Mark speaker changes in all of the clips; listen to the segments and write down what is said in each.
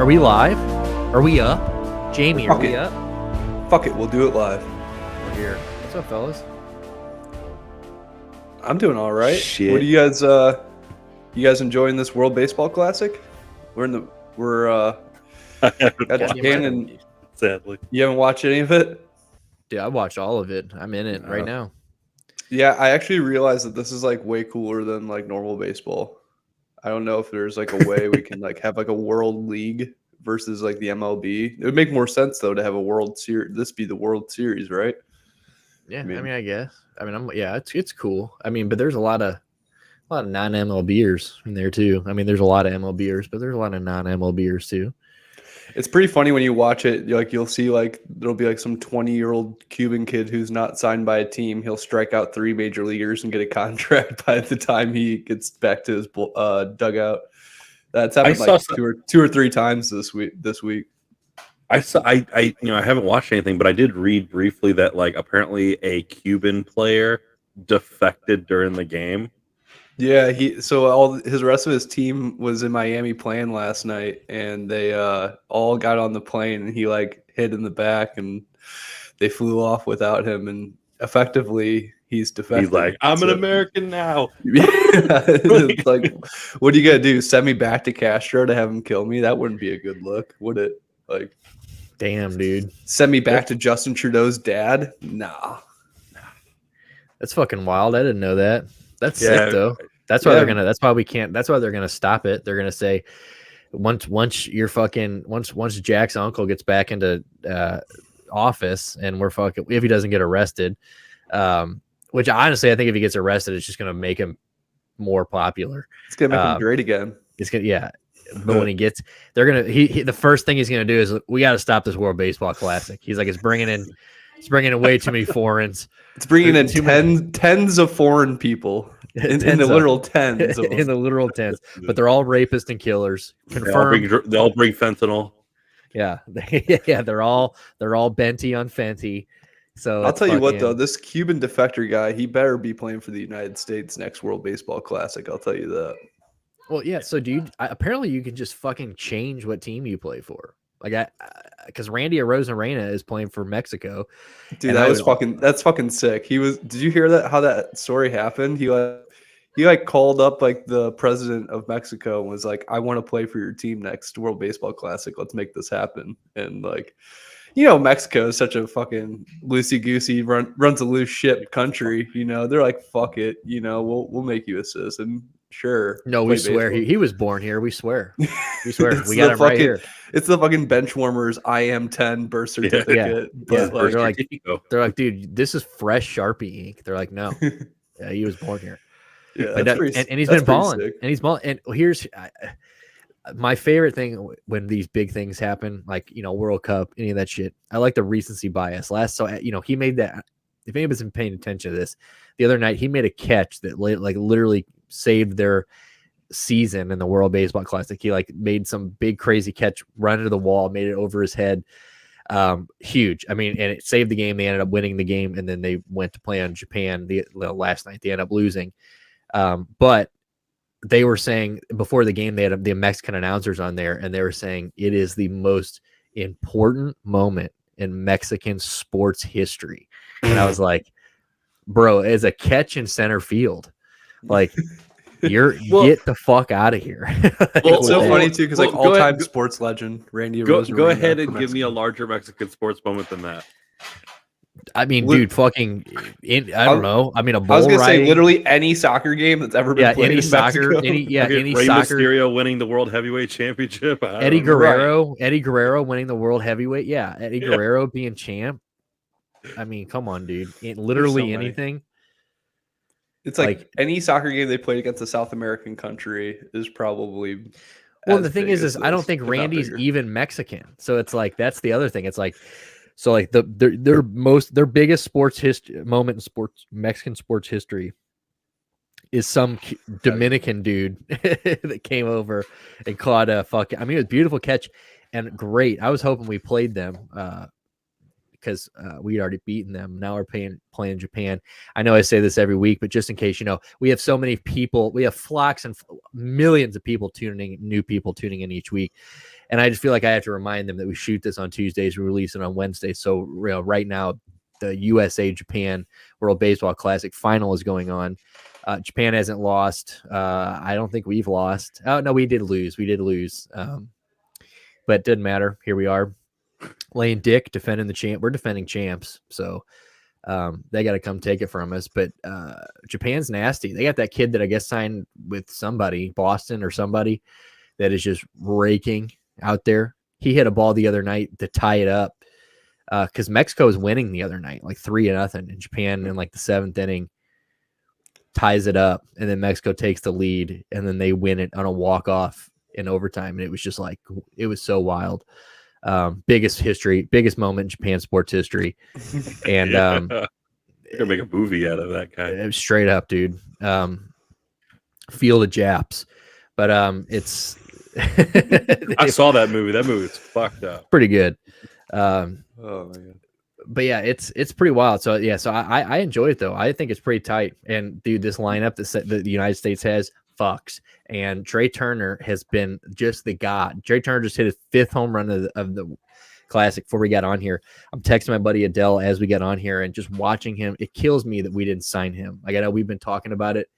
Speaker 1: we live? Are we up? Jamie, are we up?
Speaker 2: Fuck it, we'll do it live.
Speaker 1: We're here. What's up, fellas?
Speaker 2: I'm doing all right.
Speaker 3: Shit.
Speaker 2: What do you guys enjoying this World Baseball Classic? We're at Japan, and
Speaker 3: sadly,
Speaker 2: you haven't watched any of it?
Speaker 1: Dude, I watched all of it. I'm in it right now.
Speaker 2: Yeah, I actually realized that this is like way cooler than like normal baseball. I don't know if there's like a way we can like have like a World League versus like the MLB. It would make more sense though to have a World Series. This be the World Series, right?
Speaker 1: Yeah, I mean, I guess. I mean, it's cool. I mean, but there's a lot of non-MLBers in there too. I mean, there's a lot of MLBers, but there's a lot of non-MLBers too.
Speaker 2: It's pretty funny when you watch it. Like you'll see, like there'll be like some 20-year-old Cuban kid who's not signed by a team. He'll strike out 3 major leaguers and get a contract by the time he gets back to his dugout. That's happened like two or three times this week.
Speaker 3: I haven't watched anything, but I did read briefly that like apparently a Cuban player defected during the game.
Speaker 2: Yeah, all his rest of his team was in Miami playing last night, and they all got on the plane, and he like hid in the back, and they flew off without him, and effectively he's defected.
Speaker 3: He's like, I'm an American now.
Speaker 2: Yeah, it's like, what are you gonna do? Send me back to Castro to have him kill me? That wouldn't be a good look, would it? Like,
Speaker 1: damn, dude.
Speaker 2: Send me back to Justin Trudeau's dad? Nah.
Speaker 1: That's fucking wild. I didn't know that. That's sick though. That's why That's why they're gonna stop it. They're gonna say once Jack's uncle gets back into office and we're fucking, if he doesn't get arrested, which honestly I think if he gets arrested, it's just gonna make him more popular.
Speaker 2: It's gonna make him great again.
Speaker 1: It's gonna, yeah. But when he gets, they're gonna. He the first thing he's gonna do is we got to stop this World Baseball Classic. He's like, it's bringing in way too many foreigners.
Speaker 2: It's bringing in tens of foreign people in the literal tens.
Speaker 1: In the literal tens, but they're all rapists and killers. Confirmed.
Speaker 3: They all bring fentanyl.
Speaker 1: Yeah, they're all Benty on Fenty. So
Speaker 2: I'll tell you what though, this Cuban defector guy, he better be playing for the United States next World Baseball Classic. I'll tell you that.
Speaker 1: Well, yeah. So, dude, apparently you can just fucking change what team you play for. Like, because Randy Arozarena is playing for Mexico.
Speaker 2: Dude, that's fucking sick. Did you hear that? How that story happened? He called up like the president of Mexico and was like, "I want to play for your team next World Baseball Classic. Let's make this happen." And like, Mexico is such a fucking loosey goosey, runs a loose ship country. They're like, "Fuck it, we'll make you a citizen." Sure.
Speaker 1: No, we swear he was born here. We swear. We swear. We got him right here.
Speaker 2: It's the fucking bench warmers IM10 birth certificate.
Speaker 1: Yeah. They're like, dude, this is fresh Sharpie ink. They're like, no. Yeah, he was born here.
Speaker 2: Yeah,
Speaker 1: and he's been balling. And he's balling. And here's my favorite thing when these big things happen, like World Cup, any of that shit. I like the recency bias. He made that. If anybody's been paying attention to this, the other night he made a catch that literally saved their season in the World Baseball Classic. He made some big crazy catch, run into the wall, made it over his head. Huge. I mean, and it saved the game. They ended up winning the game, and then they went to play on Japan last night. They ended up losing. But they were saying before the game, they had the Mexican announcers on there, and they were saying it is the most important moment in Mexican sports history. And I was like, bro, as a catch in center field, like get the fuck out of here.
Speaker 2: Well, it's so funny too because all-time sports legend Randy Arozarena.
Speaker 3: Go ahead and give me a larger Mexican sports moment than that.
Speaker 1: I mean, dude, I don't know. I mean, a bull
Speaker 2: I was gonna
Speaker 1: riding,
Speaker 2: say literally any soccer game that's ever been played
Speaker 1: any
Speaker 2: in
Speaker 1: soccer,
Speaker 2: Mexico.
Speaker 1: any
Speaker 3: Rey
Speaker 1: soccer.
Speaker 3: Mysterio winning the World Heavyweight Championship.
Speaker 1: Eddie Guerrero winning the World Heavyweight. Yeah, Eddie Guerrero being champ. I mean, come on, dude. Literally anything.
Speaker 2: It's like any soccer game they played against a South American country is probably.
Speaker 1: Well, the thing is I don't think Randy's even Mexican. So it's like that's the other thing. It's like so like their biggest sports moment in Mexican sports history is some Dominican dude that came over and caught a fucking. I mean, it was a beautiful catch and great. I was hoping we played them because we'd already beaten them. Now we're playing Japan. I know I say this every week, but just in case, we have so many people, we have flocks and millions of people new people tuning in each week. And I just feel like I have to remind them that we shoot this on Tuesdays, we release it on Wednesdays. So right now, the USA Japan World Baseball Classic final is going on. Japan hasn't lost. I don't think we've lost. Oh, no, we did lose. But it didn't matter. Here we are, laying dick, defending the champ. We're defending champs, so they got to come take it from us. But Japan's nasty. They got that kid that I guess signed with somebody, Boston or somebody, that is just raking out there. He hit a ball the other night to tie it up because Mexico was winning the other night, like 3-0, and Japan in like the 7th inning ties it up, and then Mexico takes the lead, and then they win it on a walk-off in overtime, and it was just like, it was so wild. Biggest moment in Japan sports history. And
Speaker 3: you're gonna make a movie out of that guy.
Speaker 1: It was straight up, dude. Field of Japs. But it's
Speaker 3: I saw that movie. That movie is fucked up.
Speaker 1: Pretty good.
Speaker 2: Oh my god.
Speaker 1: But yeah, it's pretty wild. So yeah, so I enjoy it though. I think it's pretty tight. And dude, this lineup that the United States has fucks. And Trey Turner has been just the god. Trey Turner just hit his 5th home run of the Classic before we got on here. I'm texting my buddy Adele as we get on here, and just watching him, it kills me that we didn't sign him. Like, I know we've been talking about it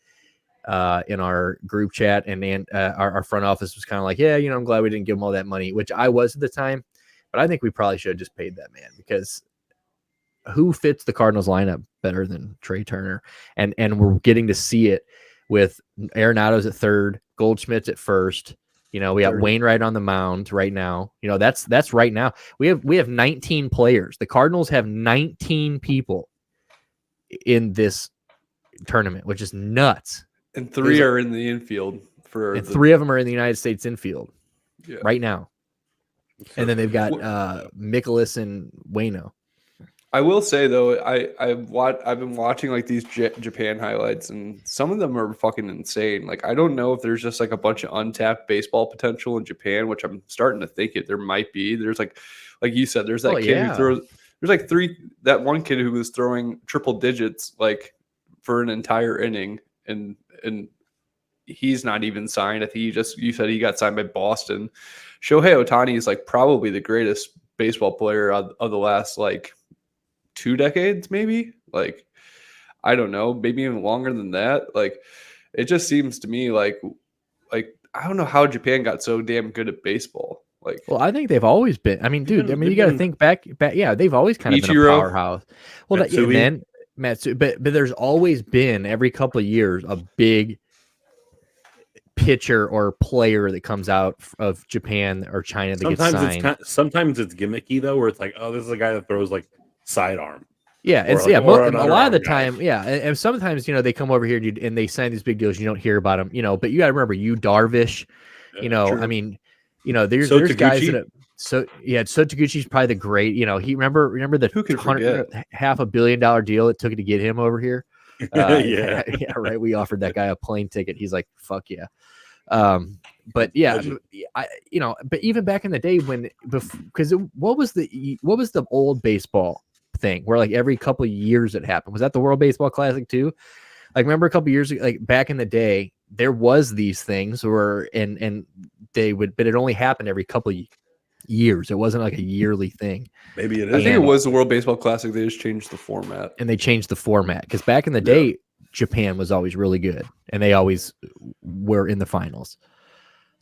Speaker 1: in our group chat, and our front office was kind of like, yeah, I'm glad we didn't give him all that money, which I was at the time. But I think we probably should have just paid that man, because who fits the Cardinals lineup better than Trey Turner? And we're getting to see it with Arenado's at 3rd, Goldschmidt's at 1st. We got Wainwright on the mound right now. That's right now. We have 19 players. The Cardinals have 19 people in this tournament, which is nuts.
Speaker 2: And 3 are in the infield
Speaker 1: and 3 of them are in the United States infield right now. And then they've got Mikolas and Waino.
Speaker 2: I will say though, I've been watching like these Japan highlights, and some of them are fucking insane. Like, I don't know if there's just like a bunch of untapped baseball potential in Japan, which I'm starting to think there might be. There's like you said, there's that kid who throws. There's like that one kid who was throwing triple digits like for an entire inning, and he's not even signed. I think you said he got signed by Boston. Shohei Ohtani is like probably the greatest baseball player of the last like 2 decades, maybe. Like, I don't know, maybe even longer than that. Like, it just seems to me like I don't know how Japan got so damn good at baseball. Like,
Speaker 1: well, I think they've always been. I mean, dude, you got to think back. Yeah, they've always kind of been a powerhouse. Well, but there's always been, every couple of years, a big pitcher or player that comes out of Japan or China that gets signed.
Speaker 3: Sometimes it's gimmicky though, where it's like, oh, this is a guy that throws like sidearm.
Speaker 1: Yeah, it's
Speaker 3: like,
Speaker 1: a lot of the time, yeah, and sometimes they come over here and they sign these big deals. You don't hear about them, but you got to remember, Darvish,
Speaker 3: true.
Speaker 1: I mean, there's guys that Sotaguchi's probably the great. He remember the $500 million deal it took to get him over here. Yeah, right. We offered that guy a plane ticket. He's like, fuck yeah. But yeah, but even back in the day because what was the old baseball thing where like every couple of years it happened? Was that the World Baseball Classic too? Like, remember a couple of years, like back in the day, there was these things and they would, but it only happened every couple of years. It wasn't like a yearly thing.
Speaker 3: Maybe it is.
Speaker 2: I think it was the World Baseball Classic. They just changed the format.
Speaker 1: And they changed the format because back in the day, Japan was always really good and they always were in the finals.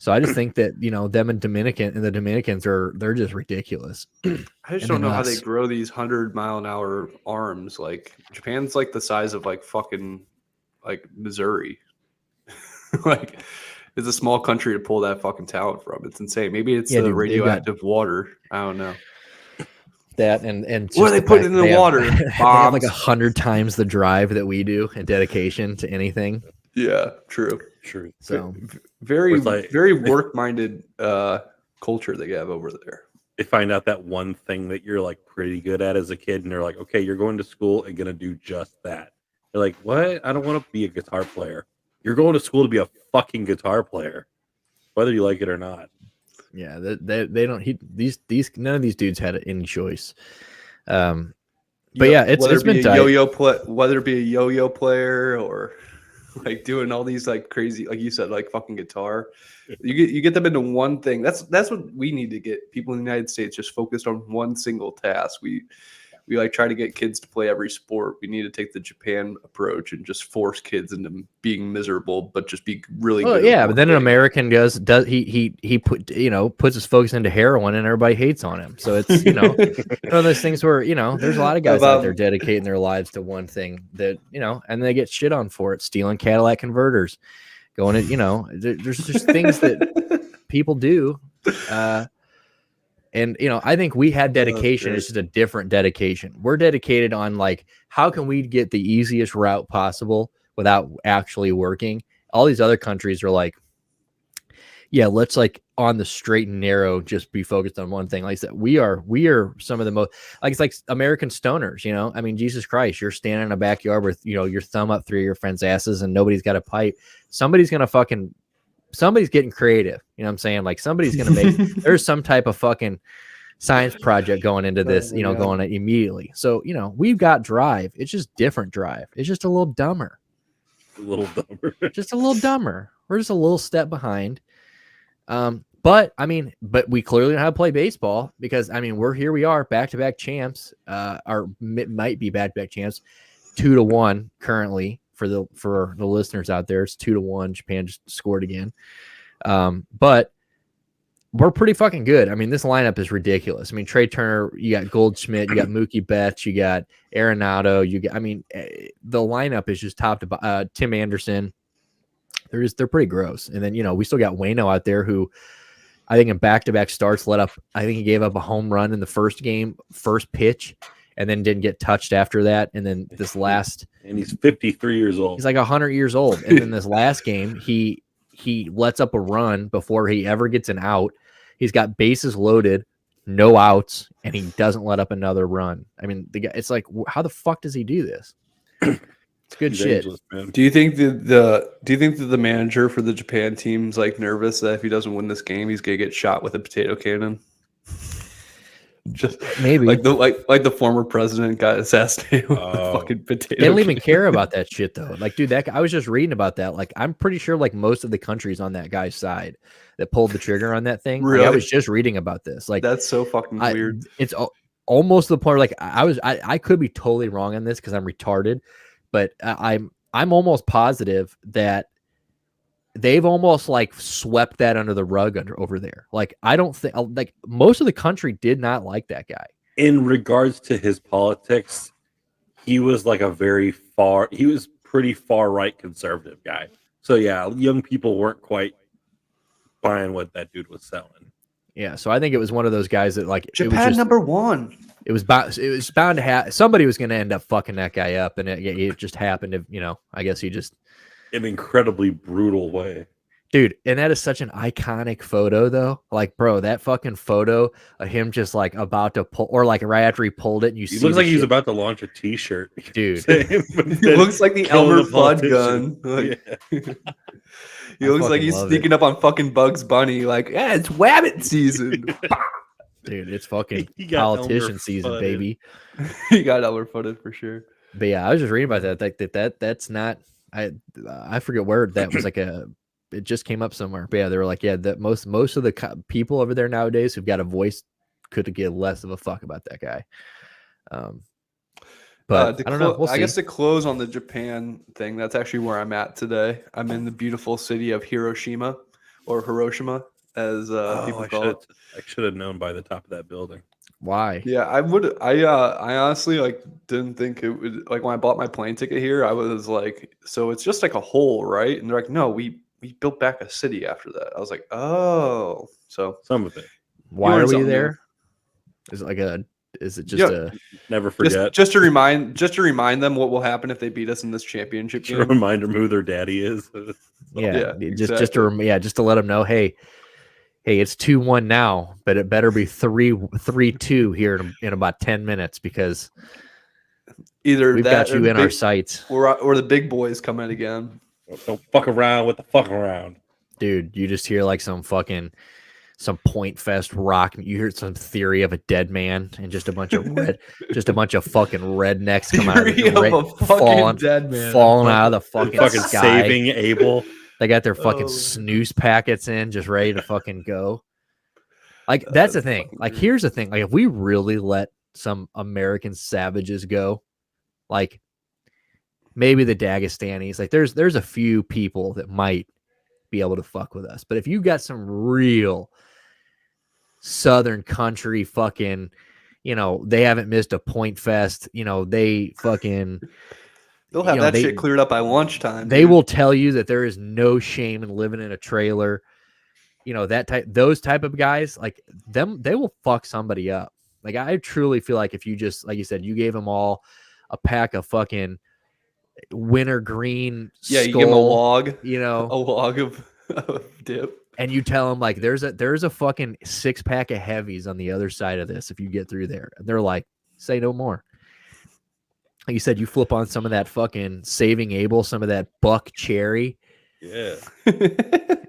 Speaker 1: So I just think that, them and the Dominicans they're just ridiculous.
Speaker 2: I just don't know how they grow these 100-mile-an-hour arms. Like, Japan's like the size of like fucking like Missouri. Like, it's a small country to pull that fucking talent from. It's insane. Maybe it's the radioactive water. I don't know.
Speaker 1: That and
Speaker 2: what are they putting in the water?
Speaker 1: They have like 100 times the drive that we do and dedication to anything.
Speaker 2: Yeah, true.
Speaker 1: So
Speaker 2: very work-minded culture they have over there.
Speaker 3: They find out that one thing that you're like pretty good at as a kid, and they're like, okay, you're going to school and gonna do just that. They're like, what? I don't want to be a guitar player. You're going to school to be a fucking guitar player, whether you like it or not.
Speaker 1: Yeah, they don't. None of these dudes had any choice. But yeah, it's been tight.
Speaker 2: Whether it be a yo-yo player or like doing all these like crazy, like you said, like fucking guitar. You get them into one thing. That's what we need to get people in the United States just focused on one single task. We like try to get kids to play every sport. We need to take the Japan approach and just force kids into being miserable, but just be really good.
Speaker 1: Yeah, but then an American does he puts his focus into heroin and everybody hates on him. So it's one of those things where there's a lot of guys out there dedicating their lives to one thing that and they get shit on for it, stealing Cadillac converters, going to there's just things that people do. And I think we had dedication. It's just a different dedication. We're dedicated on like, how can we get the easiest route possible without actually working? All these other countries are like, yeah, let's like on the straight and narrow, just be focused on one thing. Like I said, we are some of the most, like, it's like American stoners, I mean, Jesus Christ, you're standing in a backyard with, your thumb up through your friend's asses and nobody's got a pipe. Somebody's getting creative. You know what I'm saying? Like somebody's going to make, there's some type of fucking science project going into this, going immediately. So, we've got drive. It's just different drive. It's just a little dumber. Just a little dumber. We're just a little step behind. But we clearly know how to play baseball because we are back-to-back champs, or might be back-to-back champs, 2-1 currently for the listeners out there. It's 2-1. Japan just scored again. But we're pretty fucking good. This lineup is ridiculous. Trey Turner, you got Goldschmidt, you got Mookie Betts, you got Arenado, the lineup is just top to Tim Anderson. They're pretty gross. And then, we still got Waino out there who I think in back-to-back starts I think he gave up a home run in the first game, first pitch, and then didn't get touched after that. And then this last,
Speaker 3: and he's 53 years old.
Speaker 1: He's like 100 years old. And then this last game, he lets up a run before he ever gets an out. He's got bases loaded, no outs, and he doesn't let up another run. The guy, it's like, how the fuck does he do this? It's good shit.
Speaker 2: Do you think that the manager for the Japan team's like nervous that if he doesn't win this game, he's gonna get shot with a potato cannon? Just
Speaker 1: maybe
Speaker 2: like the former president got assassinated with a fucking potato.
Speaker 1: They don't even care about that shit though. Like, dude, that guy, I was just reading about that. Like, I'm pretty sure like most of the countries on that guy's side that pulled the trigger on that thing.
Speaker 2: Really?
Speaker 1: Like, I was just reading about this. Like,
Speaker 2: that's so fucking weird.
Speaker 1: It's almost to the point like I could be totally wrong on this because I'm retarded, but I'm almost positive that they've almost like swept that under the rug over there. Like, I don't think like most of the country did not like that guy.
Speaker 3: In regards to his politics, he was like he was pretty far right conservative guy. So yeah, young people weren't quite buying what that dude was selling.
Speaker 1: Yeah, so I think it was one of those guys that like
Speaker 2: Japan #1.
Speaker 1: It was bound to have somebody was going to end up fucking that guy up, and it just happened to I guess he just
Speaker 3: an incredibly brutal way,
Speaker 1: dude. And that is such an iconic photo, though. Like, bro, that fucking photo of him just like about to pull, or like right after he pulled it, and he
Speaker 3: looks like he's about to launch a T-shirt,
Speaker 1: dude.
Speaker 2: He looks like the Elmer Fudd gun. Like, yeah. He looks like he's sneaking up on fucking Bugs Bunny. Like, yeah, it's Wabbit season.
Speaker 1: Dude, it's fucking politician season, baby.
Speaker 2: He got Elmer Fudded for sure.
Speaker 1: But yeah, I was just reading about that. That's not. I forget where that was. Like it just came up somewhere. But yeah, they were like, yeah, that most of the people over there nowadays who've got a voice could give less of a fuck about that guy. But I don't know. We'll see.
Speaker 2: I guess to close on the Japan thing, that's actually where I'm at today. I'm in the beautiful city of Hiroshima, or Hiroshima, as people call it.
Speaker 3: I should have known by the top of that building.
Speaker 1: Why?
Speaker 2: Yeah, I would. I honestly like didn't think it would. Like when I bought my plane ticket here, I was like, so it's just like a hole, right? And they're like, no, we built back a city after that. I was like, oh, so
Speaker 3: some of it.
Speaker 1: Why are we there? Is it like a? Is it just a
Speaker 3: never forget?
Speaker 2: Just to remind them what will happen if they beat us in this championship game.
Speaker 3: To remind them who their daddy is.
Speaker 1: Yeah, just to let them know, hey, it's 2-1 now, but it better be 3-2 here in about 10 minutes because
Speaker 2: either
Speaker 1: we've got you in our sights,
Speaker 2: or the big boys come in again.
Speaker 3: Don't fuck around with the fuck around,
Speaker 1: dude. You just hear like some some Point Fest rock. You hear some theory of a dead man and just a bunch of fucking rednecks come out of the falling out of the fucking sky.
Speaker 3: Saving Abel.
Speaker 1: They got their fucking snooze packets in, just ready to fucking go. Like that's the thing. Like here's the thing. Like if we really let some American savages go, like maybe the Dagestanis, like there's a few people that might be able to fuck with us. But if you got some real Southern country fucking, they haven't missed a Point Fest, they fucking
Speaker 2: they'll have that shit cleared up by lunchtime.
Speaker 1: They will tell you that there is no shame in living in a trailer. Those type of guys, like them, they will fuck somebody up. Like I truly feel like if you just, like you said, you gave them all a pack of fucking wintergreen skull,
Speaker 2: you give them a log, of dip.
Speaker 1: And you tell them like there's a fucking 6-pack of heavies on the other side of this if you get through there. And they're like, say no more. Like you said, you flip on some of that fucking Saving Abel, some of that Buck Cherry.
Speaker 3: Yeah.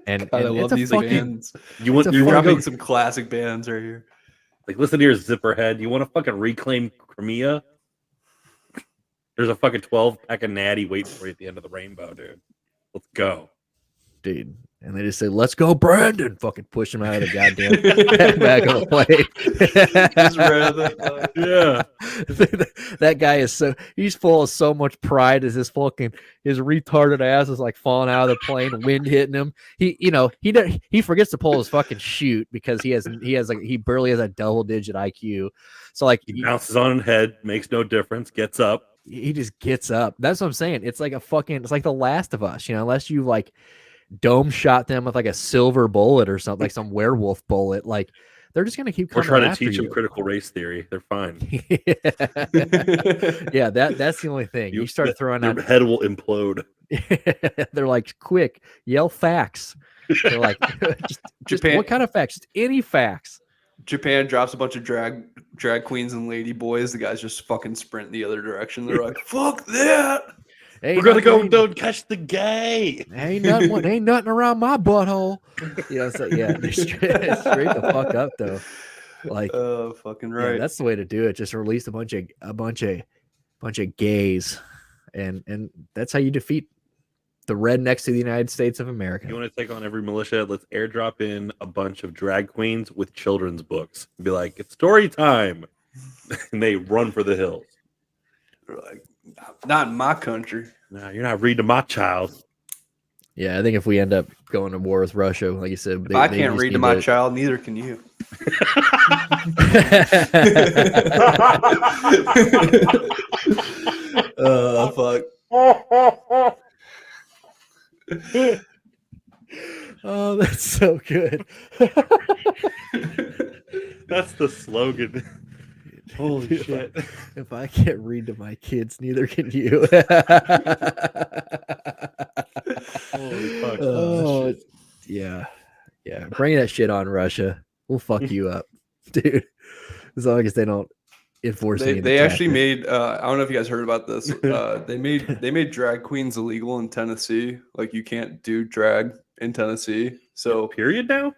Speaker 2: And I love these bands.
Speaker 3: You're
Speaker 2: dropping some classic bands right here.
Speaker 3: Like, listen here, Zipperhead. You want to fucking reclaim Crimea? There's a fucking 12-pack of Natty waiting for you at the end of the rainbow, dude. Let's go.
Speaker 1: Dude. And they just say, let's go, Brandon. Fucking push him out of the goddamn back of the plate.
Speaker 3: Yeah.
Speaker 1: That guy he's full of so much pride as his retarded ass is like falling out of the plane, wind hitting him. He forgets to pull his fucking chute because he barely has a double-digit IQ. So like
Speaker 3: he bounces on his head, makes no difference, gets up.
Speaker 1: He just gets up. That's what I'm saying. It's like it's like The Last of Us, unless you like dome shot them with like a silver bullet or something, like some werewolf bullet. Like they're just gonna keep coming.
Speaker 3: We're trying to teach them critical race theory. They're fine.
Speaker 1: Yeah, that's the only thing. You start throwing
Speaker 3: out, their head will implode.
Speaker 1: They're like, quick, yell facts. They're like, just what kind of facts? Just any facts.
Speaker 2: Japan drops a bunch of drag queens and lady boys. The guys just fucking sprint the other direction. They're like, fuck that.
Speaker 3: We're gonna go don't catch the gay.
Speaker 1: Ain't nothing around my butthole. Straight the fuck up though. Like,
Speaker 2: fucking right.
Speaker 1: Yeah, that's the way to do it. Just release a bunch of gays, and that's how you defeat the rednecks of the United States of America.
Speaker 3: You want to take on every militia? Let's airdrop in a bunch of drag queens with children's books. Be like, it's story time, and they run for the hills.
Speaker 2: They're like, not in my country.
Speaker 3: No, you're not reading to my child.
Speaker 1: Yeah, I think if we end up going to war with Russia, like you said,
Speaker 2: I can't read to my child, neither can you. Fuck.
Speaker 1: Oh, that's so good.
Speaker 3: That's the slogan. Holy shit.
Speaker 1: If I can't read to my kids, neither can you.
Speaker 3: Holy fuck.
Speaker 1: Oh, yeah. Yeah. Bring that shit on, Russia. We'll fuck you up, dude. As long as they don't enforce any.
Speaker 2: They actually made I don't know if you guys heard about this. They made drag queens illegal in Tennessee. Like you can't do drag in Tennessee. So
Speaker 3: period now?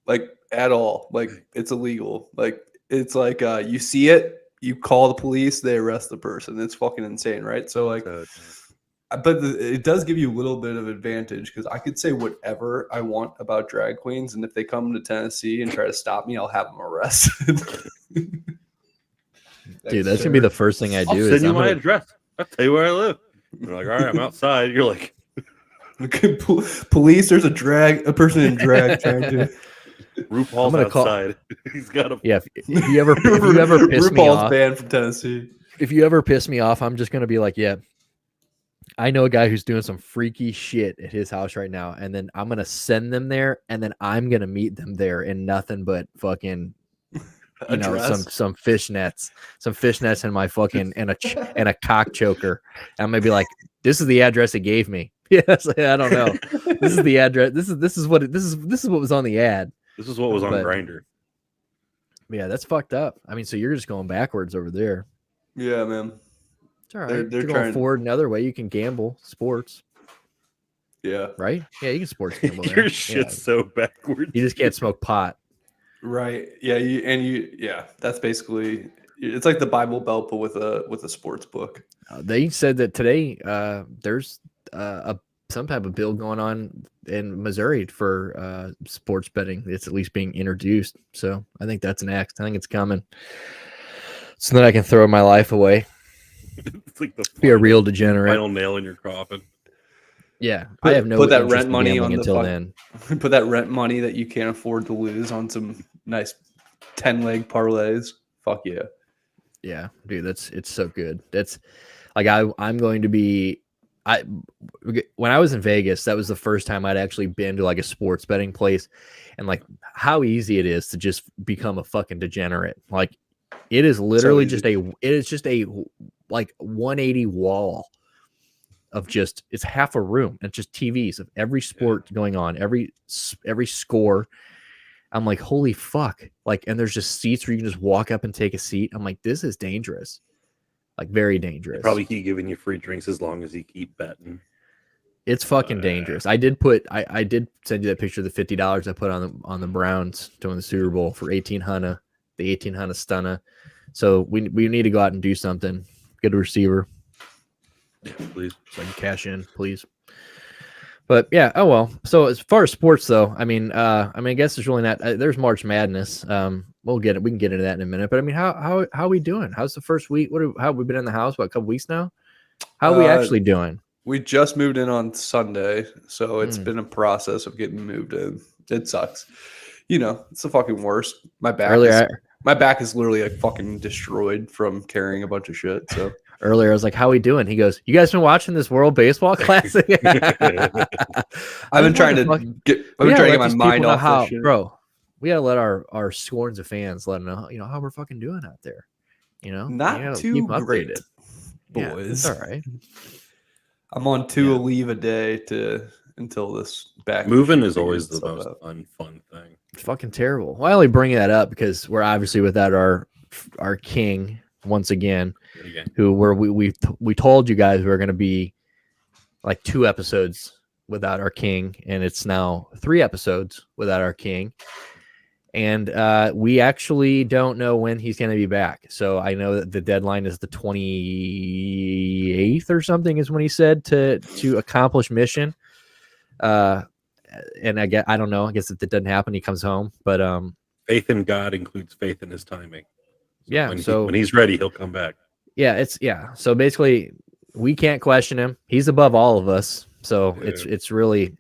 Speaker 2: Like at all. Like it's illegal. Like it's like you see it, you call the police, they arrest the person. It's fucking insane, right? So like, but it does give you a little bit of advantage because I could say whatever I want about drag queens, and if they come to Tennessee and try to stop me, I'll have them arrested.
Speaker 1: Dude, that's gonna be the first thing I do.
Speaker 3: I'll send you my address. I'll tell you where I live. You're like, all right, I'm outside. You're like,
Speaker 2: police. There's a person in drag trying to.
Speaker 3: RuPaul's outside. He's got a
Speaker 1: if you ever piss me off,
Speaker 2: banned from Tennessee.
Speaker 1: If you ever piss me off, I'm just gonna be like, yeah, I know a guy who's doing some freaky shit at his house right now, and then I'm gonna send them there, and then I'm gonna meet them there in nothing but fucking, some fishnets in my fucking and a cock choker. I'm gonna be like, this is the address he gave me. Yes, I don't know. This is the address. This is what was on the ad.
Speaker 3: This is what was on Grindr.
Speaker 1: Yeah, that's fucked up. I mean, so you're just going backwards over there.
Speaker 2: Yeah, man.
Speaker 1: It's all right. They're going forward another way. You can gamble sports.
Speaker 2: Yeah.
Speaker 1: Right? Yeah, you can sports gamble there.
Speaker 3: Your shit's so backwards.
Speaker 1: You just can't smoke pot.
Speaker 2: Right. Yeah. Yeah. That's basically. It's like the Bible Belt, but with a sports book.
Speaker 1: They said that today there's some type of bill going on in Missouri for sports betting. It's at least being introduced. So I think that's next. I think it's coming. So that I can throw my life away.
Speaker 3: It's like
Speaker 1: be a real degenerate.
Speaker 3: Final nail in your coffin.
Speaker 1: Yeah, I have no
Speaker 2: put that
Speaker 1: interest
Speaker 2: rent
Speaker 1: in
Speaker 2: money
Speaker 1: gambling
Speaker 2: on
Speaker 1: until then.
Speaker 2: Put that rent money that you can't afford to lose on some nice 10-leg parlays. Fuck yeah.
Speaker 1: Yeah, dude, it's so good. That's like I'm going to be when I was in Vegas, that was the first time I'd actually been to like a sports betting place, and like how easy it is to just become a fucking degenerate. Like it is literally just a like 180 wall of just, it's half a room and just TVs of every sport going on, every score. I'm like, holy fuck. Like, and there's just seats where you can just walk up and take a seat. I'm like, this is dangerous. Like very dangerous.
Speaker 3: They probably keep giving you free drinks as long as you keep betting.
Speaker 1: It's fucking dangerous. I did send you that picture of the $50 I put on the Browns to win the Super Bowl for 1800, the 1800 stunner. So we need to go out and do something. Get a receiver.
Speaker 3: Yeah, please.
Speaker 1: So I can cash in, please. But yeah, oh well. So as far as sports though, I mean, I guess there's really not. There's March Madness. We'll get it. We can get into that in a minute. But I mean, how are we doing? How's the first week? How have we been in the house? What, a couple weeks now? How are we actually doing?
Speaker 2: We just moved in on Sunday, so it's been a process of getting moved in. It sucks. You know, it's the fucking worst. My back is literally like fucking destroyed from carrying a bunch of shit. So
Speaker 1: earlier I was like, how we doing? He goes, you guys been watching this World Baseball Classic?
Speaker 2: I've been trying to get my mind off this shit.
Speaker 1: Bro, we gotta let our scorns of fans let them know, how we're fucking doing out there.
Speaker 2: Not too great, boys.
Speaker 1: Yeah, all right.
Speaker 2: I'm on 2 a leave a day until this back.
Speaker 3: Moving is always the most unfun thing.
Speaker 1: It's fucking terrible. Well, I only bring that up because we're obviously without our king once again, who we told you guys we were going to be like 2 episodes without our king, and it's now 3 episodes without our king. And we actually don't know when he's going to be back. So I know that the deadline is the 28th or something is when he said to accomplish mission. And I don't know. I guess if it doesn't happen, he comes home. But
Speaker 3: faith in God includes faith in his timing.
Speaker 1: So
Speaker 3: when he's ready, he'll come back.
Speaker 1: Yeah, so basically we can't question him. He's above all of us. So it's really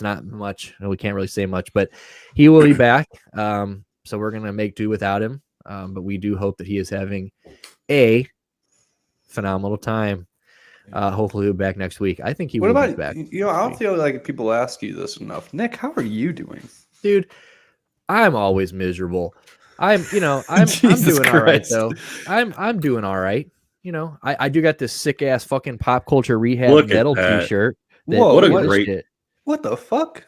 Speaker 1: not much, and we can't really say much, but he will be back. So we're gonna make do without him. But we do hope that he is having a phenomenal time. Hopefully he'll be back next week. I think he will be back.
Speaker 2: I don't feel like people ask you this enough. Nick, how are you doing?
Speaker 1: Dude, I'm always miserable. I'm doing all right though. I'm doing all right. I do got this sick ass fucking Pop Culture Rehab metal t-shirt.
Speaker 2: Whoa,
Speaker 3: what a great shit.
Speaker 2: What the fuck?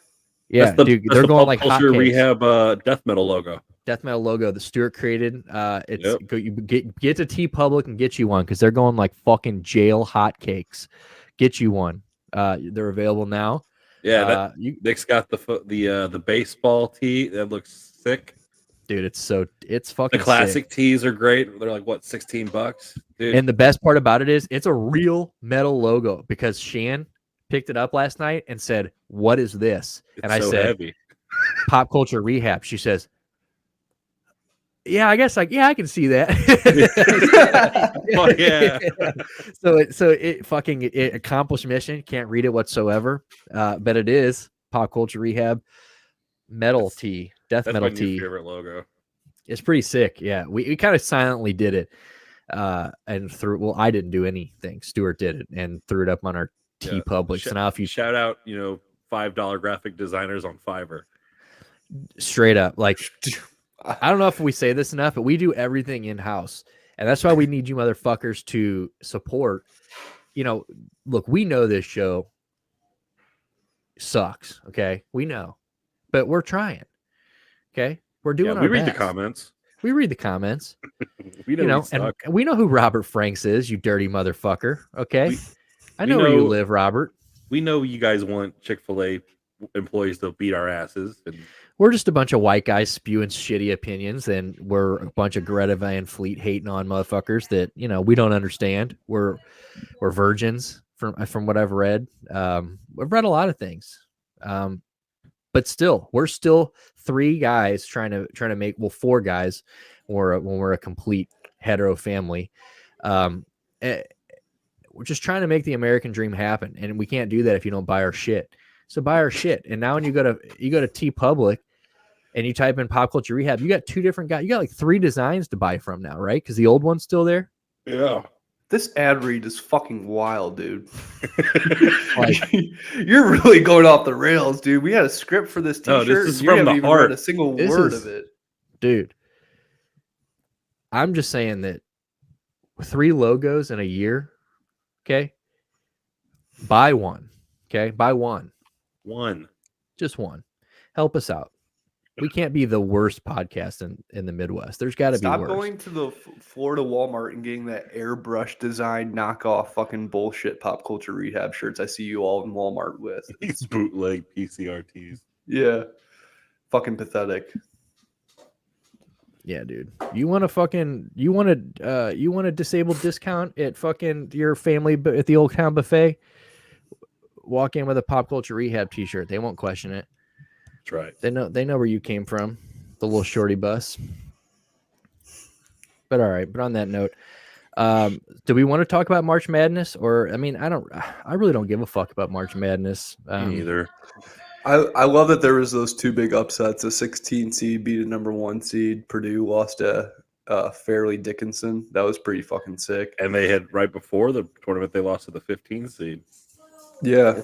Speaker 1: Yeah, dude, they're going like
Speaker 3: Pop Culture Rehab death metal logo.
Speaker 1: Death metal logo that Stuart created. You get to TeePublic and get you one because they're going like fucking jail hotcakes. Get you one. They're available now.
Speaker 3: Yeah, Nick's got the baseball tee that looks sick.
Speaker 1: Dude, it's fucking
Speaker 3: the classic
Speaker 1: sick.
Speaker 3: tees are great. They're like what, $16, dude.
Speaker 1: And the best part about it is it's a real metal logo because Shan picked it up last night and said, "What is this?" And I said,
Speaker 3: heavy.
Speaker 1: Pop Culture Rehab. She says, "Yeah, I guess I can see that."
Speaker 3: Oh, yeah.
Speaker 1: So it fucking accomplished mission. Can't read it whatsoever, but it is Pop Culture Rehab metal tee. Death metal tee.
Speaker 3: Favorite logo.
Speaker 1: It's pretty sick. Yeah, we kind of silently did it, and I didn't do anything. Stuart did it and threw it up on our TeePublic. So now if you
Speaker 3: shout out, $5 graphic designers on Fiverr.
Speaker 1: Straight up, like I don't know if we say this enough, but we do everything in house, and that's why we need you motherfuckers to support. Look, we know this show sucks. Okay, we know, but we're trying. Okay, we're doing our
Speaker 3: best.
Speaker 1: We read the comments.
Speaker 3: We know
Speaker 1: and we know who Robert Franks is, you dirty motherfucker. Okay, I know where you live, Robert.
Speaker 3: We know you guys want Chick-fil-A employees to beat our asses. And
Speaker 1: we're just a bunch of white guys spewing shitty opinions, and we're a bunch of Greta Van Fleet hating on motherfuckers that we don't understand. We're virgins from what I've read. I've read a lot of things, but still, we're still three guys trying to make four guys. When we're a complete hetero family, we're just trying to make the American dream happen, and we can't do that if you don't buy our shit. So buy our shit. And now when you go to T Public and you type in Pop Culture Rehab, you got two different guys. You got like 3 designs to buy from now, right? Because the old one's still there.
Speaker 3: Yeah.
Speaker 2: This ad read is fucking wild, dude. You're really going off the rails, dude. We had a script for this t-shirt.
Speaker 3: No, this is
Speaker 2: you
Speaker 3: from
Speaker 2: haven't
Speaker 3: the
Speaker 2: even
Speaker 3: heart.
Speaker 2: read a single word of it.
Speaker 1: Dude, I'm just saying that 3 logos in a year, okay? Buy one, okay? Buy one. Just one. Help us out. We can't be the worst podcast in the Midwest. There's got to be worse.
Speaker 2: Stop going to the Florida Walmart and getting that airbrush design knockoff fucking bullshit Pop Culture Rehab shirts I see you all in Walmart with.
Speaker 3: These bootleg PCRTs.
Speaker 2: Yeah. Fucking pathetic.
Speaker 1: Yeah, dude. You want a disabled discount at fucking your family at the Old Town Buffet? Walk in with a Pop Culture Rehab t-shirt. They won't question it.
Speaker 3: That's right.
Speaker 1: They know where you came from. The little shorty bus. But all right. But on that note, do we want to talk about March Madness? Or I really don't give a fuck about March Madness.
Speaker 3: Me either.
Speaker 2: I love that there was those 2 big upsets. A 16 seed beat a number 1 seed. Purdue lost to Fairleigh Dickinson. That was pretty fucking sick.
Speaker 3: And they had right before the tournament, they lost to the 15 seed.
Speaker 2: Yeah.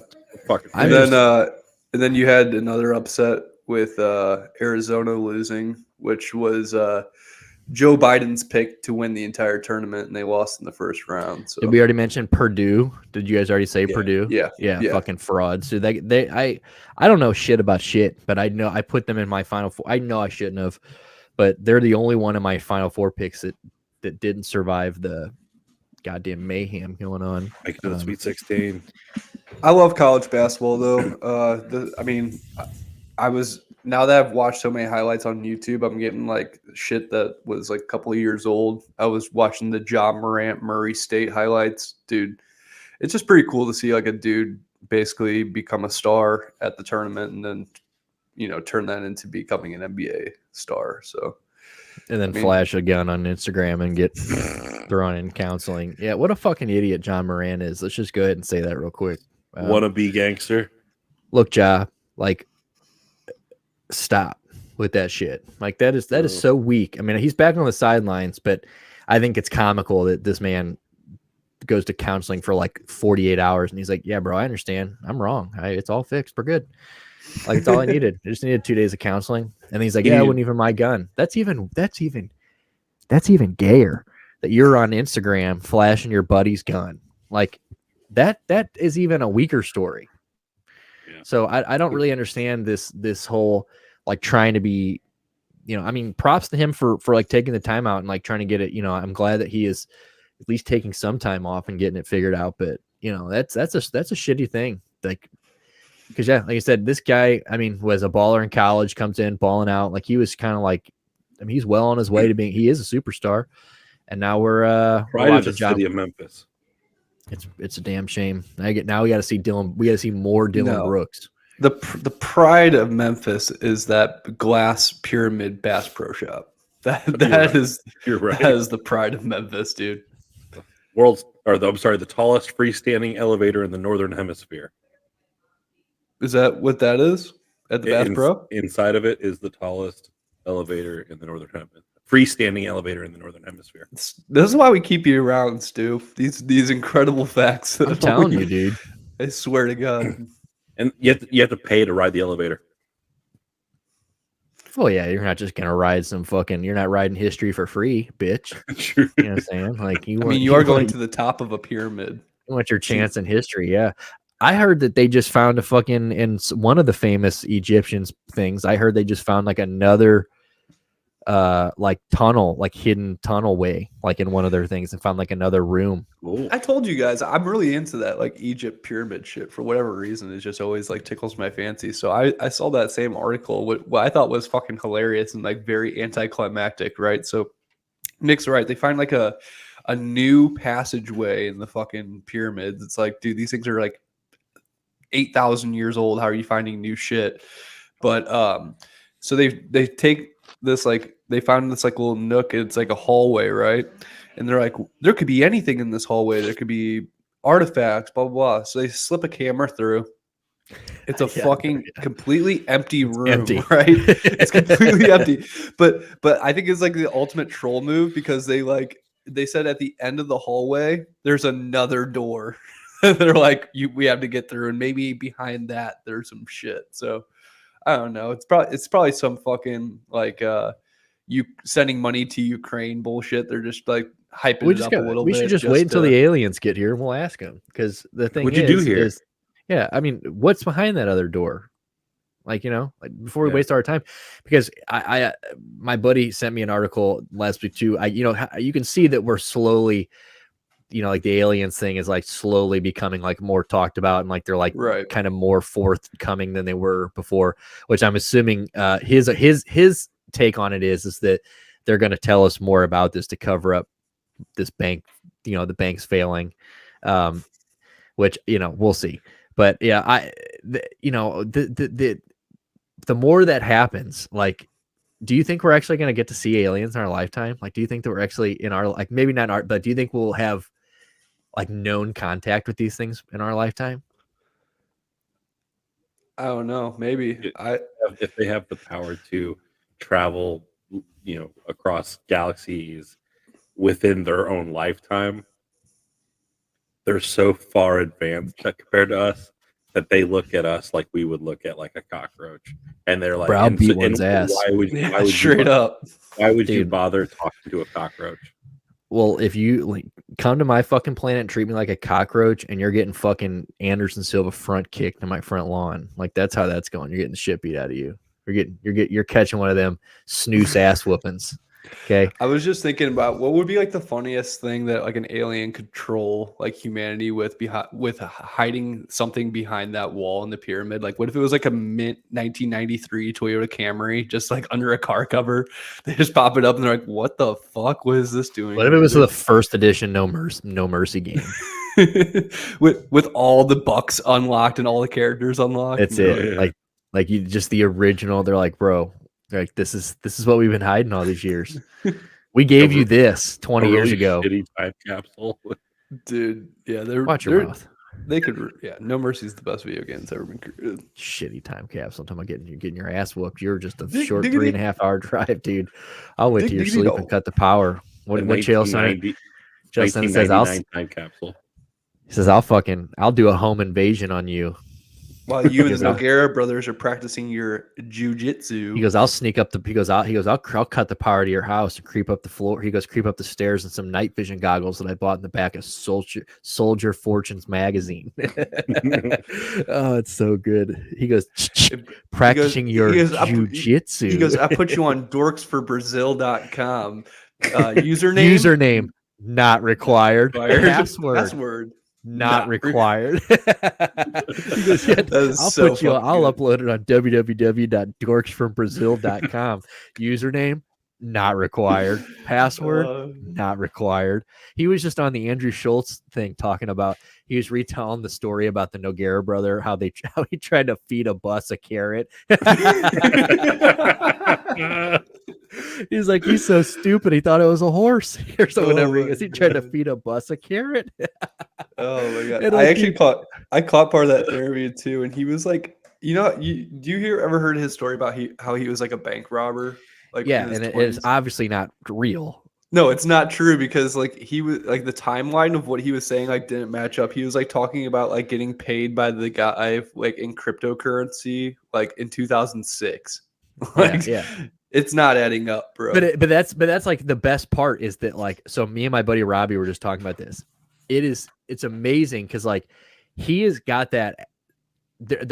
Speaker 2: And then you had another upset with Arizona losing, which was Joe Biden's pick to win the entire tournament, and they lost in the first round. So.
Speaker 1: Did we already mention Purdue? Did you guys already say Purdue?
Speaker 2: Yeah.
Speaker 1: Fucking frauds. So I don't know shit about shit, but I know I put them in my Final Four. I know I shouldn't have, but they're the only one in my Final Four picks that didn't survive the goddamn mayhem going on.
Speaker 3: Make it to the Sweet 16.
Speaker 2: I love college basketball, though. Now that I've watched so many highlights on YouTube, I'm getting like shit that was like a couple of years old. I was watching the Ja Morant Murray State highlights. Dude, it's just pretty cool to see like a dude basically become a star at the tournament and then, turn that into becoming an NBA star. So,
Speaker 1: and then flash a gun on Instagram and get thrown in counseling. Yeah, what a fucking idiot John Moran is. Let's just go ahead and say that real quick.
Speaker 3: Wannabe gangster.
Speaker 1: Look, Ja, like, stop with that shit. Like, that is so weak. I mean, he's back on the sidelines, but I think it's comical that this man goes to counseling for like 48 hours and he's like, yeah, bro, I understand. I'm wrong. It's all fixed. We're good. Like, it's all I needed. I just needed 2 days of counseling. And he's like, yeah, I wouldn't even my gun. That's even gayer that you're on Instagram flashing your buddy's gun. Like, that is even a weaker story. Yeah. So I don't really understand this whole like trying to be, props to him for like taking the time out and like trying to get it. I'm glad that he is at least taking some time off and getting it figured out. But that's a shitty thing. Like, because like I said, this guy, was a baller in college, comes in balling out. Like, he was kind of like, he's well on his way to being. He is a superstar, and now we're
Speaker 3: pride of the city of Memphis.
Speaker 1: It's a damn shame. Now we got to see Dylan. We got to see more Dylan Brooks.
Speaker 2: The pride of Memphis is that glass pyramid Bass Pro Shop. That is the pride of Memphis, dude.
Speaker 3: The tallest freestanding elevator in the Northern Hemisphere.
Speaker 2: Is that what that is at the Bass Pro?
Speaker 3: Inside of it is the tallest elevator in the Northern Hemisphere. Freestanding elevator in the Northern Hemisphere.
Speaker 2: This is why we keep you around, Stu. These incredible facts.
Speaker 1: I'm telling you, dude.
Speaker 2: I swear to God.
Speaker 3: And you have to pay to ride the elevator.
Speaker 1: Well, yeah, you're not just gonna ride you're not riding history for free, bitch.
Speaker 3: True.
Speaker 1: You know what I'm saying? Like,
Speaker 2: you are going to the top of a pyramid.
Speaker 1: You want your chance in history, yeah. I heard that they just found in one of the famous Egyptians things. I heard they just found like another like tunnel, like hidden tunnel way, like in one of their things, and found like another room.
Speaker 3: Cool.
Speaker 2: I told you guys I'm really into that like Egypt pyramid shit for whatever reason. It just always like tickles my fancy. So I saw that same article, what I thought was fucking hilarious and like very anticlimactic, right? So Nick's right. They find like a new passageway in the fucking pyramids. It's like, dude, these things are like 8,000 years old. How are you finding new shit? But so they take this, like they found this like little nook. It's like a hallway, right? And they're like, there could be anything in this hallway. There could be artifacts, blah blah blah. So they slip a camera through. It's a fucking completely empty room, right? It's completely empty. But I think it's like the ultimate troll move, because they said at the end of the hallway there's another door. They're like, we have to get through, and maybe behind that there's some shit. So I don't know. It's probably some fucking like you sending money to Ukraine bullshit. They're just like hyping it up a little bit.
Speaker 1: We should just wait until the aliens get here and we'll ask them, because the thing
Speaker 3: What'd you do here?
Speaker 1: is, yeah, I mean, what's behind that other door? Like, you know, like before we waste our time, because I my buddy sent me an article last week too. You can see that we're slowly, you know, like the aliens thing is like slowly becoming like more talked about, and like they're like kind of more forthcoming than they were before, which I'm assuming his take on it is that they're going to tell us more about this to cover up this bank, you know, the bank's failing, which, you know, we'll see. But yeah, the more that happens, like, do you think we're actually going to get to see aliens in our lifetime? Like, do you think that we're actually in our, like, maybe not our, but do you think we'll have like known contact with these things in our lifetime?
Speaker 2: I don't know. Maybe
Speaker 3: if they have the power to travel, you know, across galaxies within their own lifetime, they're so far advanced compared to us that they look at us like we would look at like a cockroach, and they're like,
Speaker 1: "Bro, beat one's ass."
Speaker 3: Why would you bother talking to a cockroach?
Speaker 1: Well, if you like come to my fucking planet and treat me like a cockroach, and you're getting fucking Anderson Silva front kicked to my front lawn, like that's how that's going. You're getting the shit beat out of you. You're catching one of them snooze ass whoopings. Okay.
Speaker 2: I was just thinking about what would be like the funniest thing that like an alien could troll like humanity with hiding something behind that wall in the pyramid. Like, what if it was like a mint 1993 Toyota Camry just like under a car cover? They just pop it up and they're like, "What the fuck? What is this doing?"
Speaker 1: What if it was the first edition No Mercy game?
Speaker 2: with all the bucks unlocked and all the characters unlocked.
Speaker 1: That's it. Like you just the original. They're like, bro. Like, this is what we've been hiding all these years. We gave you this 20 years ago.
Speaker 3: Shitty time capsule,
Speaker 2: dude. Yeah,
Speaker 1: watch your mouth.
Speaker 2: They could. Yeah, No Mercy is the best video game that's ever been created.
Speaker 1: Shitty time capsule. I'm talking about getting your ass whooped. You're just a short 3.5 hour drive, dude. I'll wait till you're sleep and cut the power. What Chael says?
Speaker 3: Time capsule.
Speaker 1: He says, I'll do a home invasion on you.
Speaker 2: While you and the Nogueira brothers are practicing your jujitsu.
Speaker 1: He goes, I'll sneak up I'll cut the power to your house and creep up the floor. He goes, creep up the stairs in some night vision goggles that I bought in the back of Soldier Fortunes magazine. Oh, it's so good. He goes, practicing your jujitsu.
Speaker 2: He goes, I put you on dorksforbrazil.com. Username
Speaker 1: not required. Password. Not required. He goes, yeah, I'll upload it on www.dorksfrombrazil.com. Username not required. Password not required. He was just on the Andrew Schultz thing talking about, he was retelling the story about the Nogueira brother, how he tried to feed a bus a carrot. He's like, he's so stupid. He thought it was a horse or so whatever. He tried to feed a bus a carrot.
Speaker 2: Oh my god! I caught part of that interview too, and he was like, you know, ever heard his story about how he was like a bank robber? Like,
Speaker 1: yeah, and it is obviously not real.
Speaker 2: No, it's not true, because like he was like, the timeline of what he was saying like didn't match up. He was like talking about like getting paid by the guy like in cryptocurrency like in 2006. Like, yeah. It's not adding up, bro.
Speaker 1: But that's like the best part is that, like, so me and my buddy Robbie were just talking about this. It's amazing because like he has got that.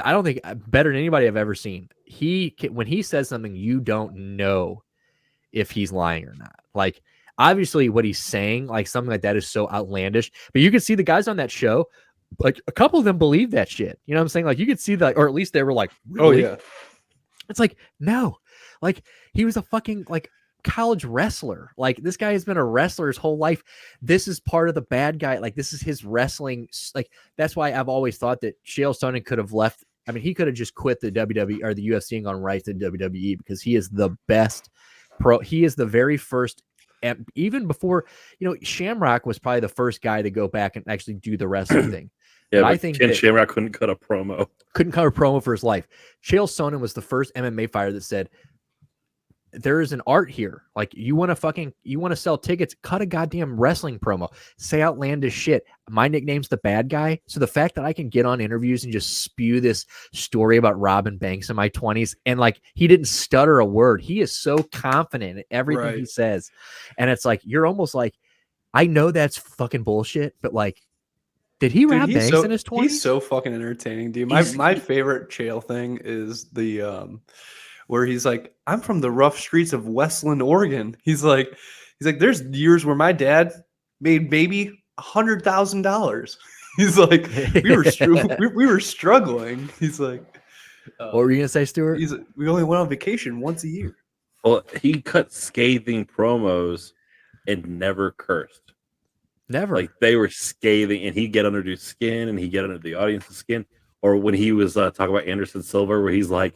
Speaker 1: I don't think better than anybody I've ever seen. When he says something you don't know if he's lying or not. Like, obviously what he's saying, like something like that is so outlandish, but you can see the guys on that show, like a couple of them believe that shit. You know what I'm saying? Like you could see that, or at least they were like, really?
Speaker 2: Oh yeah.
Speaker 1: It's like, no, like he was a fucking like college wrestler. Like this guy has been a wrestler his whole life. This is part of the bad guy. Like this is his wrestling. Like that's why I've always thought that Chael Sonnen could have left. I mean, he could have just quit the WWE or the UFC and gone right to WWE because he is the best pro. He is the very first. And even before, Shamrock was probably the first guy to go back and actually do the wrestling thing.
Speaker 3: Yeah, but
Speaker 1: I think
Speaker 3: Ken Shamrock couldn't cut a promo.
Speaker 1: Couldn't cut a promo for his life. Chael Sonnen was the first MMA fighter that said, there is an art here. Like you want to sell tickets, cut a goddamn wrestling promo, say outlandish shit. My nickname's the bad guy. So the fact that I can get on interviews and just spew this story about Robin Banks in my 20s and like he didn't stutter a word. He is so confident in everything he says. And it's like, you're almost like, I know that's fucking bullshit, but like, did he rob Banks in his 20s?
Speaker 2: He's so fucking entertaining, dude. My favorite Chael thing is the where he's like, I'm from the rough streets of Westland, Oregon. He's like, there's years where my dad made maybe $100,000. He's like, we were struggling. He's like,
Speaker 1: what were you gonna say, Stuart?
Speaker 2: We only went on vacation once a year.
Speaker 3: Well, he cut scathing promos and never cursed.
Speaker 1: Never.
Speaker 3: Like they were scathing, and he'd get under the skin, and he'd get under the audience's skin. Or when he was talking about Anderson Silva, where he's like,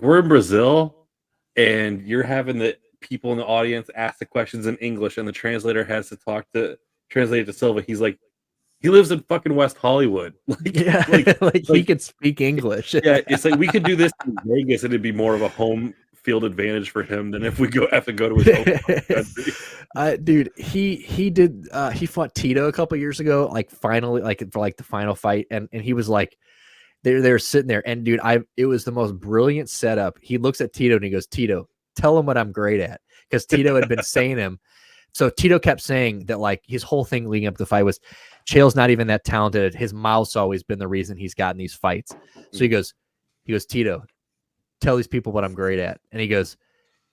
Speaker 3: we're in Brazil, and you're having the people in the audience ask the questions in English, and the translator has to translate it to Silva. He's like, he lives in fucking West Hollywood. Like
Speaker 1: he could speak English.
Speaker 3: Yeah, it's like we could do this in Vegas, and it'd be more of a home field advantage for him than if we have to go to his home country.
Speaker 1: Dude, he fought Tito a couple years ago, like finally, like for like the final fight, and he was like, they're sitting there, and dude, it was the most brilliant setup. He looks at Tito and he goes, Tito, tell him what I'm great at, because Tito had been saying him. So Tito kept saying that like his whole thing leading up to the fight was Chael's not even that talented. His mouth's always been the reason he's gotten these fights. So he goes, Tito, tell these people what I'm great at. And he goes,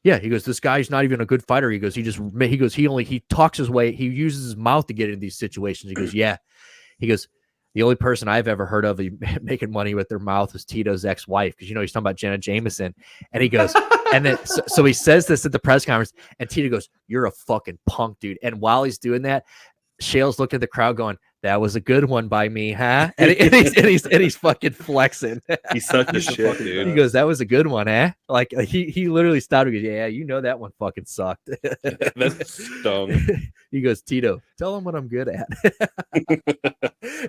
Speaker 1: this guy's not even a good fighter. He goes, he talks his way. He uses his mouth to get into these situations. He goes, yeah. He goes, the only person I've ever heard of making money with their mouth was Tito's ex-wife. Because, he's talking about Jenna Jameson. And he goes, and then, so he says this at the press conference, and Tito goes, you're a fucking punk, dude. And while he's doing that, Chael's looking at the crowd going, that was a good one by me, huh? And he's fucking flexing.
Speaker 3: He's such a shit, dude.
Speaker 1: He goes, that was a good one, eh? Like he literally stopped and goes, yeah, that one fucking sucked.
Speaker 3: That stung.
Speaker 1: He goes, Tito, tell him what I'm good at.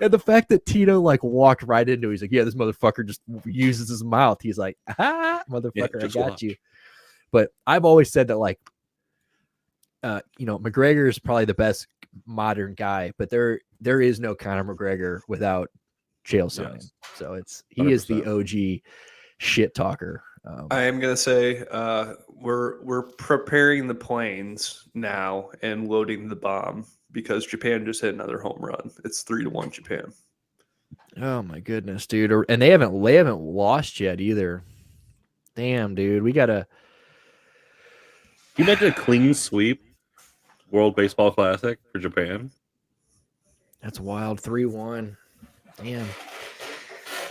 Speaker 1: And the fact that Tito like walked right into it, he's like, yeah, this motherfucker just uses his mouth. He's like, motherfucker, I got you. But I've always said that like, McGregor is probably the best modern guy, but there is no Conor McGregor without Chael Sonnen. Yes. So he 100%. Is the OG shit talker.
Speaker 2: I am gonna say we're preparing the planes now and loading the bomb because Japan just hit another home run. It's 3-1 Japan.
Speaker 1: Oh my goodness, dude! And they haven't lost yet either. Damn, dude, we gotta.
Speaker 3: You mentioned a clean sweep World Baseball Classic for Japan.
Speaker 1: That's wild. 3-1. Damn.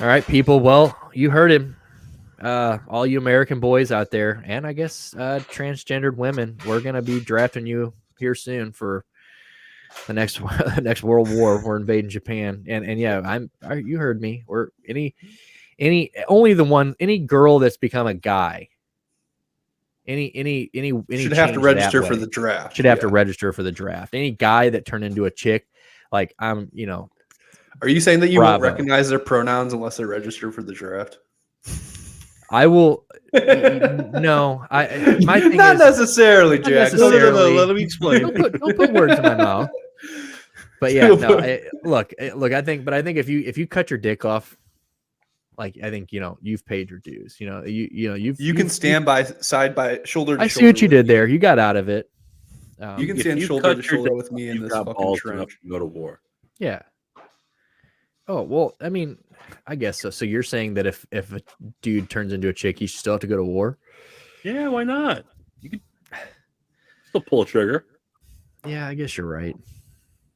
Speaker 1: All right, people. Well, you heard him. All you American boys out there, and I guess transgendered women, we're gonna be drafting you here soon for the next World War. We're invading Japan, and yeah, you heard me. Or any girl that's become a guy. Any
Speaker 2: should have to register for the draft.
Speaker 1: Should have to register for the draft. Any guy that turned into a chick, like I'm,
Speaker 2: Are you saying that you won't recognize their pronouns unless they register for the draft?
Speaker 1: I will. No, my thing
Speaker 2: not
Speaker 1: is
Speaker 2: necessarily, Jack.
Speaker 1: No,
Speaker 2: let me explain.
Speaker 1: Don't put words in my mouth. But yeah, no. Look. I think if you cut your dick off, like I think you've paid your dues. You
Speaker 2: can stand by side by shoulder to shoulder.
Speaker 1: I see what you did there. You got out of it.
Speaker 2: You can stand shoulder to shoulder with me in this fucking trench.
Speaker 3: Go to war.
Speaker 1: Yeah. Oh well, I mean, I guess so. So you're saying that if a dude turns into a chick, he should still have to go to war?
Speaker 3: Yeah, why not? You could still pull a trigger.
Speaker 1: Yeah, I guess you're right.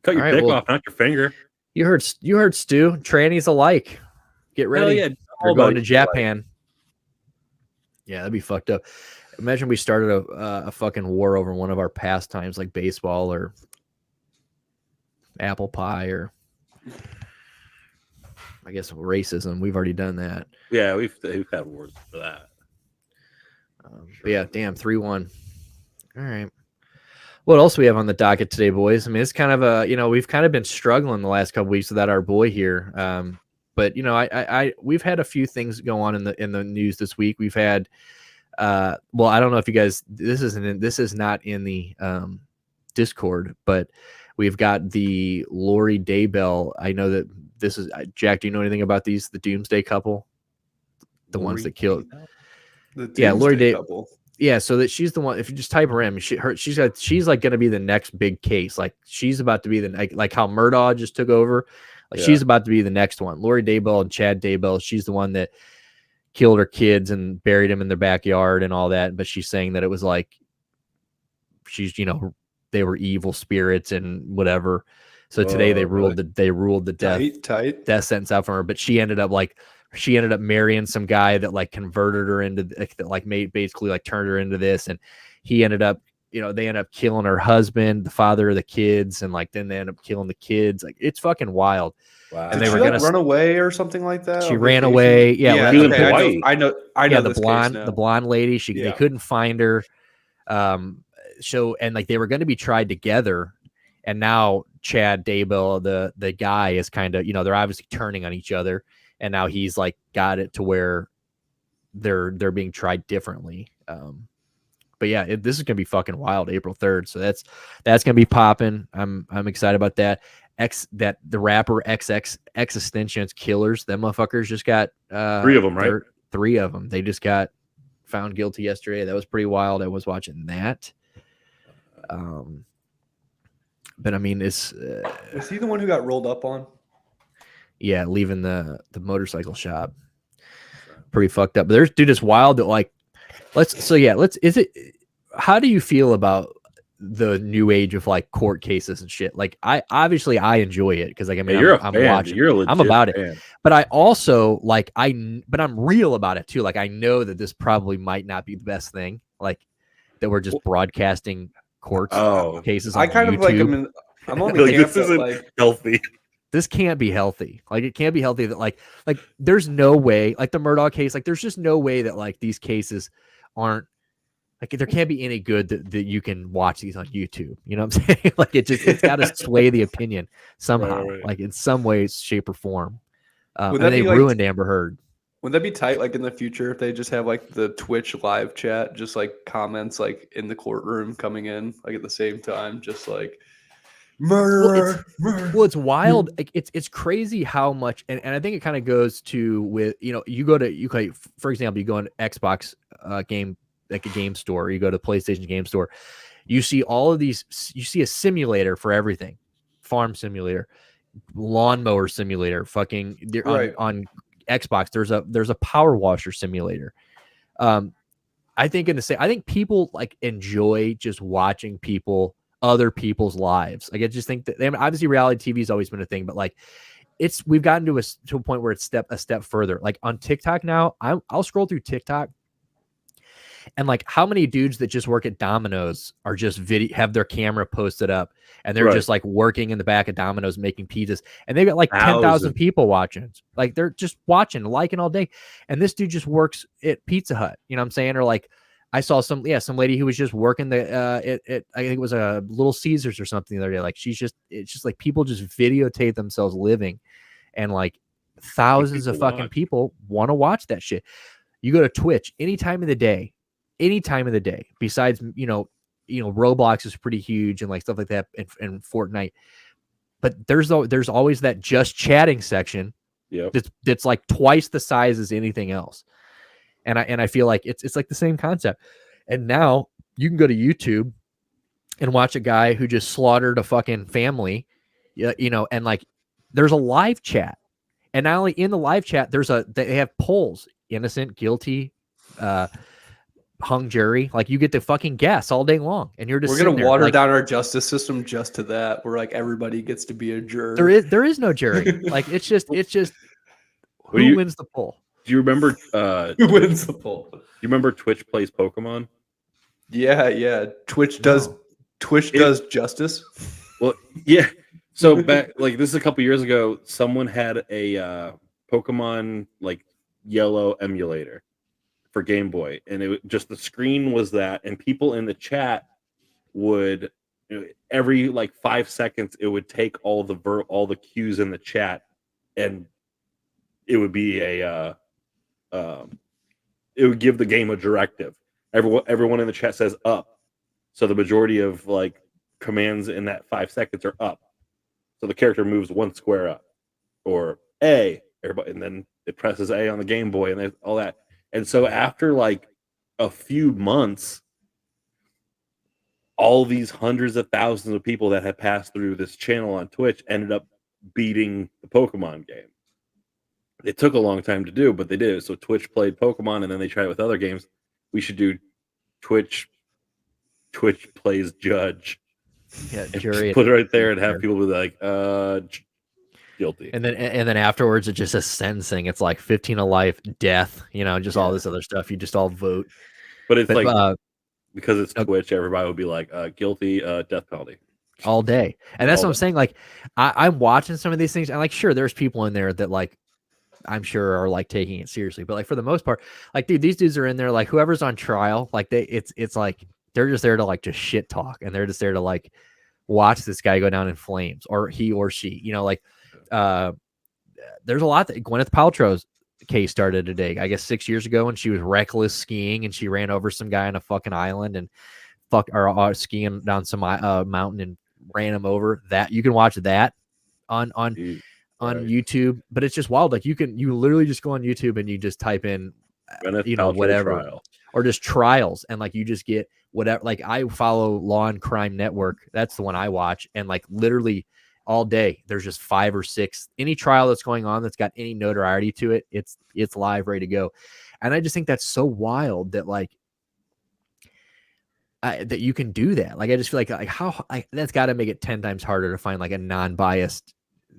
Speaker 3: Cut your dick off, not your finger.
Speaker 1: You heard Stu. Trannies alike. Get ready.
Speaker 3: Hell yeah.
Speaker 1: We're going to Japan. Yeah, that'd be fucked up. Imagine we started a fucking war over one of our pastimes, like baseball or apple pie, or I guess racism. We've already done that.
Speaker 3: Yeah, we've had wars for that.
Speaker 1: But yeah, damn, 3-1. All right. What else we have on the docket today, boys? I mean, it's kind of a, we've kind of been struggling the last couple weeks without our boy here. But we've had a few things go on in the news this week. We've had, well, I don't know if you guys, this is not in the Discord, but we've got the Lori Daybell. I know that this is Jack. Do you know anything about the Doomsday couple? The ones that killed. Lori Daybell couple. Yeah, so that she's the one. If you just type her in, she's like going to be the next big case. Like she's about to be like how Murdaugh just took over. Like she's about to be the next one. Lori Daybell and Chad Daybell. She's the one that killed her kids and buried them in their backyard and all that. But she's saying that it was like she's they were evil spirits and whatever. So today they ruled the death sentence out from her. But she ended up marrying some guy that like converted her into that, like basically like turned her into this, and he ended up, they ended up killing her husband, the father of the kids, and like then they end up killing the kids. Like it's fucking wild.
Speaker 2: Wow. And they were gonna run away or something like that.
Speaker 1: She ran away. Yeah,
Speaker 2: okay, I know.
Speaker 1: The blonde lady. They couldn't find her. And like they were going to be tried together, and now Chad Daybell, the guy, is kind of, they're obviously turning on each other. And now he's like got it to where they're being tried differently. But yeah, this is gonna be fucking wild. April 3rd, so that's gonna be popping. I'm excited about that. The rapper XXXTentacion's Killers, them motherfuckers just got
Speaker 3: 3 of them, right?
Speaker 1: 3 of them. They just got found guilty yesterday. That was pretty wild. I was watching that. But I mean, was
Speaker 2: he the one who got rolled up on?
Speaker 1: Yeah, leaving the motorcycle shop. Pretty fucked up. But there's it's wild that like how do you feel about the new age of like court cases and shit? Like I enjoy it because like I'm watching. I'm about it. But I also but I'm real about it too. Like I know that this probably might not be the best thing. Like that we're just broadcasting court cases on YouTube.
Speaker 2: I'm on the
Speaker 3: this isn't healthy.
Speaker 1: This can't be healthy. Like it can't be healthy that like there's no way, like the Murdaugh case, like there's just no way that like these cases aren't like, there can't be any good that you can watch these on YouTube. You know what I'm saying? Like it's got to sway the opinion somehow, right. Like in some ways, shape or form. And they ruined Amber Heard.
Speaker 2: Would that be tight? Like in the future, if they just have like the Twitch live chat, just like comments like in the courtroom coming in like at the same time, just like. Murder.
Speaker 1: Well, it's wild. Like it's crazy how much, and I think it kind of goes to with for example, you go on Xbox game, like a game store, you go to PlayStation game store, you see all of these, you see a simulator for everything, farm simulator, lawnmower simulator, fucking on Xbox. There's a power washer simulator. I think people like enjoy just watching other people's lives. Like I just think that obviously reality TV has always been a thing, but like we've gotten to a point where it's a step further. Like on TikTok now, I'll scroll through TikTok and like how many dudes that just work at Domino's are just have their camera posted up and they're just like working in the back of Domino's making pizzas, and they've got like 10,000 people watching. Like they're just watching, liking all day. And this dude just works at Pizza Hut, you know what I'm saying? Or like I saw some lady who was just working I think it was a Little Caesars or something the other day. Like it's just like people just videotape themselves living, and like thousands of fucking people want to watch that shit. You go to Twitch any time of the day, besides, Roblox is pretty huge and like stuff like that and Fortnite. But there's always that just chatting section.
Speaker 3: Yeah.
Speaker 1: That's like twice the size as anything else. And I feel like it's like the same concept. And now you can go to YouTube and watch a guy who just slaughtered a fucking family, and like there's a live chat. And not only in the live chat, they have polls: innocent, guilty, hung jury. Like you get to fucking guess all day long, and you're just
Speaker 2: we're gonna
Speaker 1: there,
Speaker 2: water
Speaker 1: like,
Speaker 2: down our justice system just to that. Where like everybody gets to be a juror.
Speaker 1: There is no jury. Like it's just who wins the poll.
Speaker 3: Do you remember
Speaker 2: who wins the poll?
Speaker 3: Do you remember Twitch plays Pokemon?
Speaker 2: Yeah. Twitch does justice.
Speaker 3: Well, yeah. So back like this is a couple years ago, someone had a Pokemon like yellow emulator for Game Boy, and it just the screen was that, and people in the chat would every like 5 seconds it would take all the cues in the chat, and it would be it would give the game a directive. Everyone in the chat says up, so the majority of like commands in that 5 seconds are up. So the character moves one square up, or A, everybody, and then it presses A on the Game Boy, and all that. And so after like a few months, all these hundreds of thousands of people that had passed through this channel on Twitch ended up beating the Pokemon game. It took a long time to do, but they did. So Twitch played Pokemon, and then they tried it with other games. We should do Twitch plays judge.
Speaker 1: Yeah, jury.
Speaker 3: Put it right there and have people be like, guilty.
Speaker 1: And then afterwards, it just a sentencing. It's like 15 to life, death. Just all this other stuff. You just all vote.
Speaker 3: But it's like because it's Twitch, everybody would be like guilty, death penalty
Speaker 1: all day. And that's what I'm saying. Like I'm watching some of these things, and like sure, there's people in there that like I'm sure are like taking it seriously, but like for the most part, like dude, these dudes are in there like whoever's on trial, like it's like they're just there to like just shit talk, and they're just there to like watch this guy go down in flames, or he or she, there's a lot that Gwyneth Paltrow's case started today, I guess 6 years ago, when she was reckless skiing and she ran over some guy on a fucking island and skiing down some mountain and ran him over. That you can watch that on YouTube, but it's just wild. Like you literally just go on YouTube and you just type in whatever trial. Or just trials, and like you just get whatever. Like I follow Law and Crime Network, that's the one I watch, and like literally all day there's just 5 or 6, any trial that's going on that's got any notoriety to it, it's live, ready to go. And I just think that's so wild that like that you can do that. Like I just feel like how that's got to make it 10 times harder to find like a non-biased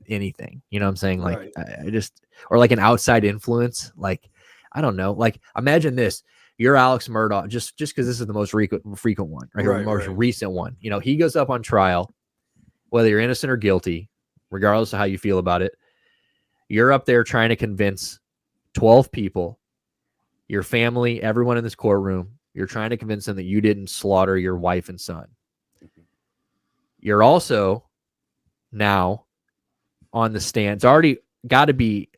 Speaker 1: anything, you know what I'm saying? Like right. I just, or like an outside influence, like I don't know, like imagine this, you're Alex Murdaugh, just because this is the most frequent one, right? Or the most recent one. He goes up on trial, whether you're innocent or guilty, regardless of how you feel about it. You're up there trying to convince 12 people, your family, everyone in this courtroom. You're trying to convince them that you didn't slaughter your wife and son. You're also now on the stand. It's got to be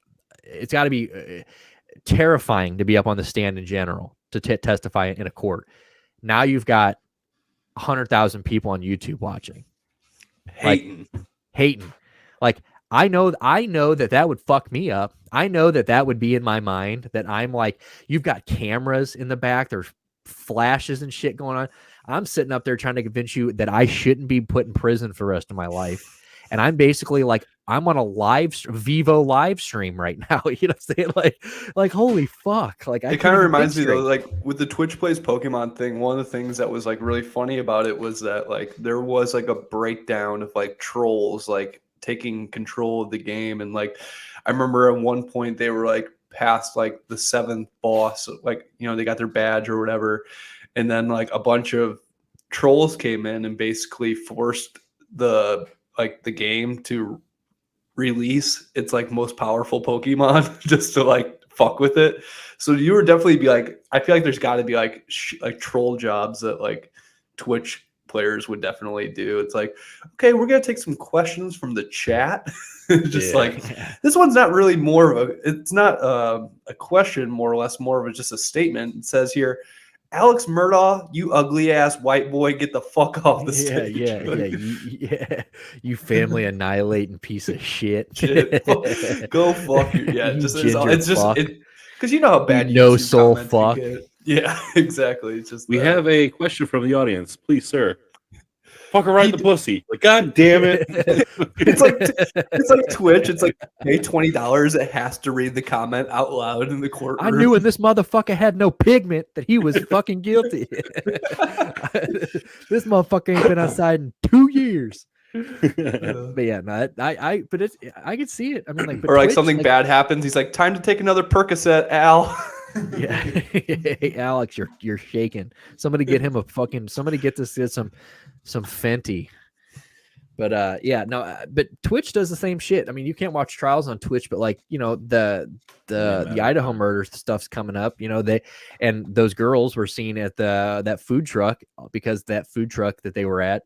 Speaker 1: terrifying to be up on the stand in general, to testify in a court. Now you've got 100,000 people on YouTube watching. Hating. Like I know that would fuck me up. I know that would be in my mind, that I'm like, you've got cameras in the back, there's flashes and shit going on. I'm sitting up there trying to convince you that I shouldn't be put in prison for the rest of my life. And I'm basically like, I'm on a Vivo live stream right now. You know what I'm saying? Like holy fuck. Like
Speaker 2: it kind of reminds me though, like with the Twitch plays Pokemon thing, one of the things that was like really funny about it was that like there was like a breakdown of like trolls like taking control of the game. And like I remember at one point they were like past like the 7th boss, like they got their badge or whatever. And then like a bunch of trolls came in and basically forced the game to release its like most powerful Pokemon just to like fuck with it. So you would definitely be like, I feel like there's got to be like troll jobs that like Twitch players would definitely do. It's like, okay, we're gonna take some questions from the chat. Just like this one's not really it's not a question, more or less, more of just a statement. It says here, Alex Murdaugh, you ugly ass white boy, get the fuck off the stage.
Speaker 1: You family annihilating piece of shit.
Speaker 2: Go fuck you. Yeah, it's just because you know how bad
Speaker 1: no soul fuck.
Speaker 2: Yeah, exactly. It's just
Speaker 3: we have a question from the audience, please, sir. fuck her right in the pussy. Like, God damn it.
Speaker 2: It's like Twitch. It's like pay $20. It has to read the comment out loud in the courtroom.
Speaker 1: I knew when this motherfucker had no pigment that he was fucking guilty. This motherfucker ain't been outside in 2 years. But yeah, no, but it's I can see it. I mean, like,
Speaker 2: or like Twitch, something bad happens. He's like, time to take another Percocet, Al.
Speaker 1: Yeah, hey, Alex, you're shaking. Somebody get him somebody get this some Fenty. But yeah, no, but Twitch does the same shit. I mean, you can't watch trials on Twitch, but like, you know, the Idaho murder stuff's coming up, you know, and those girls were seen at that food truck because that food truck that they were at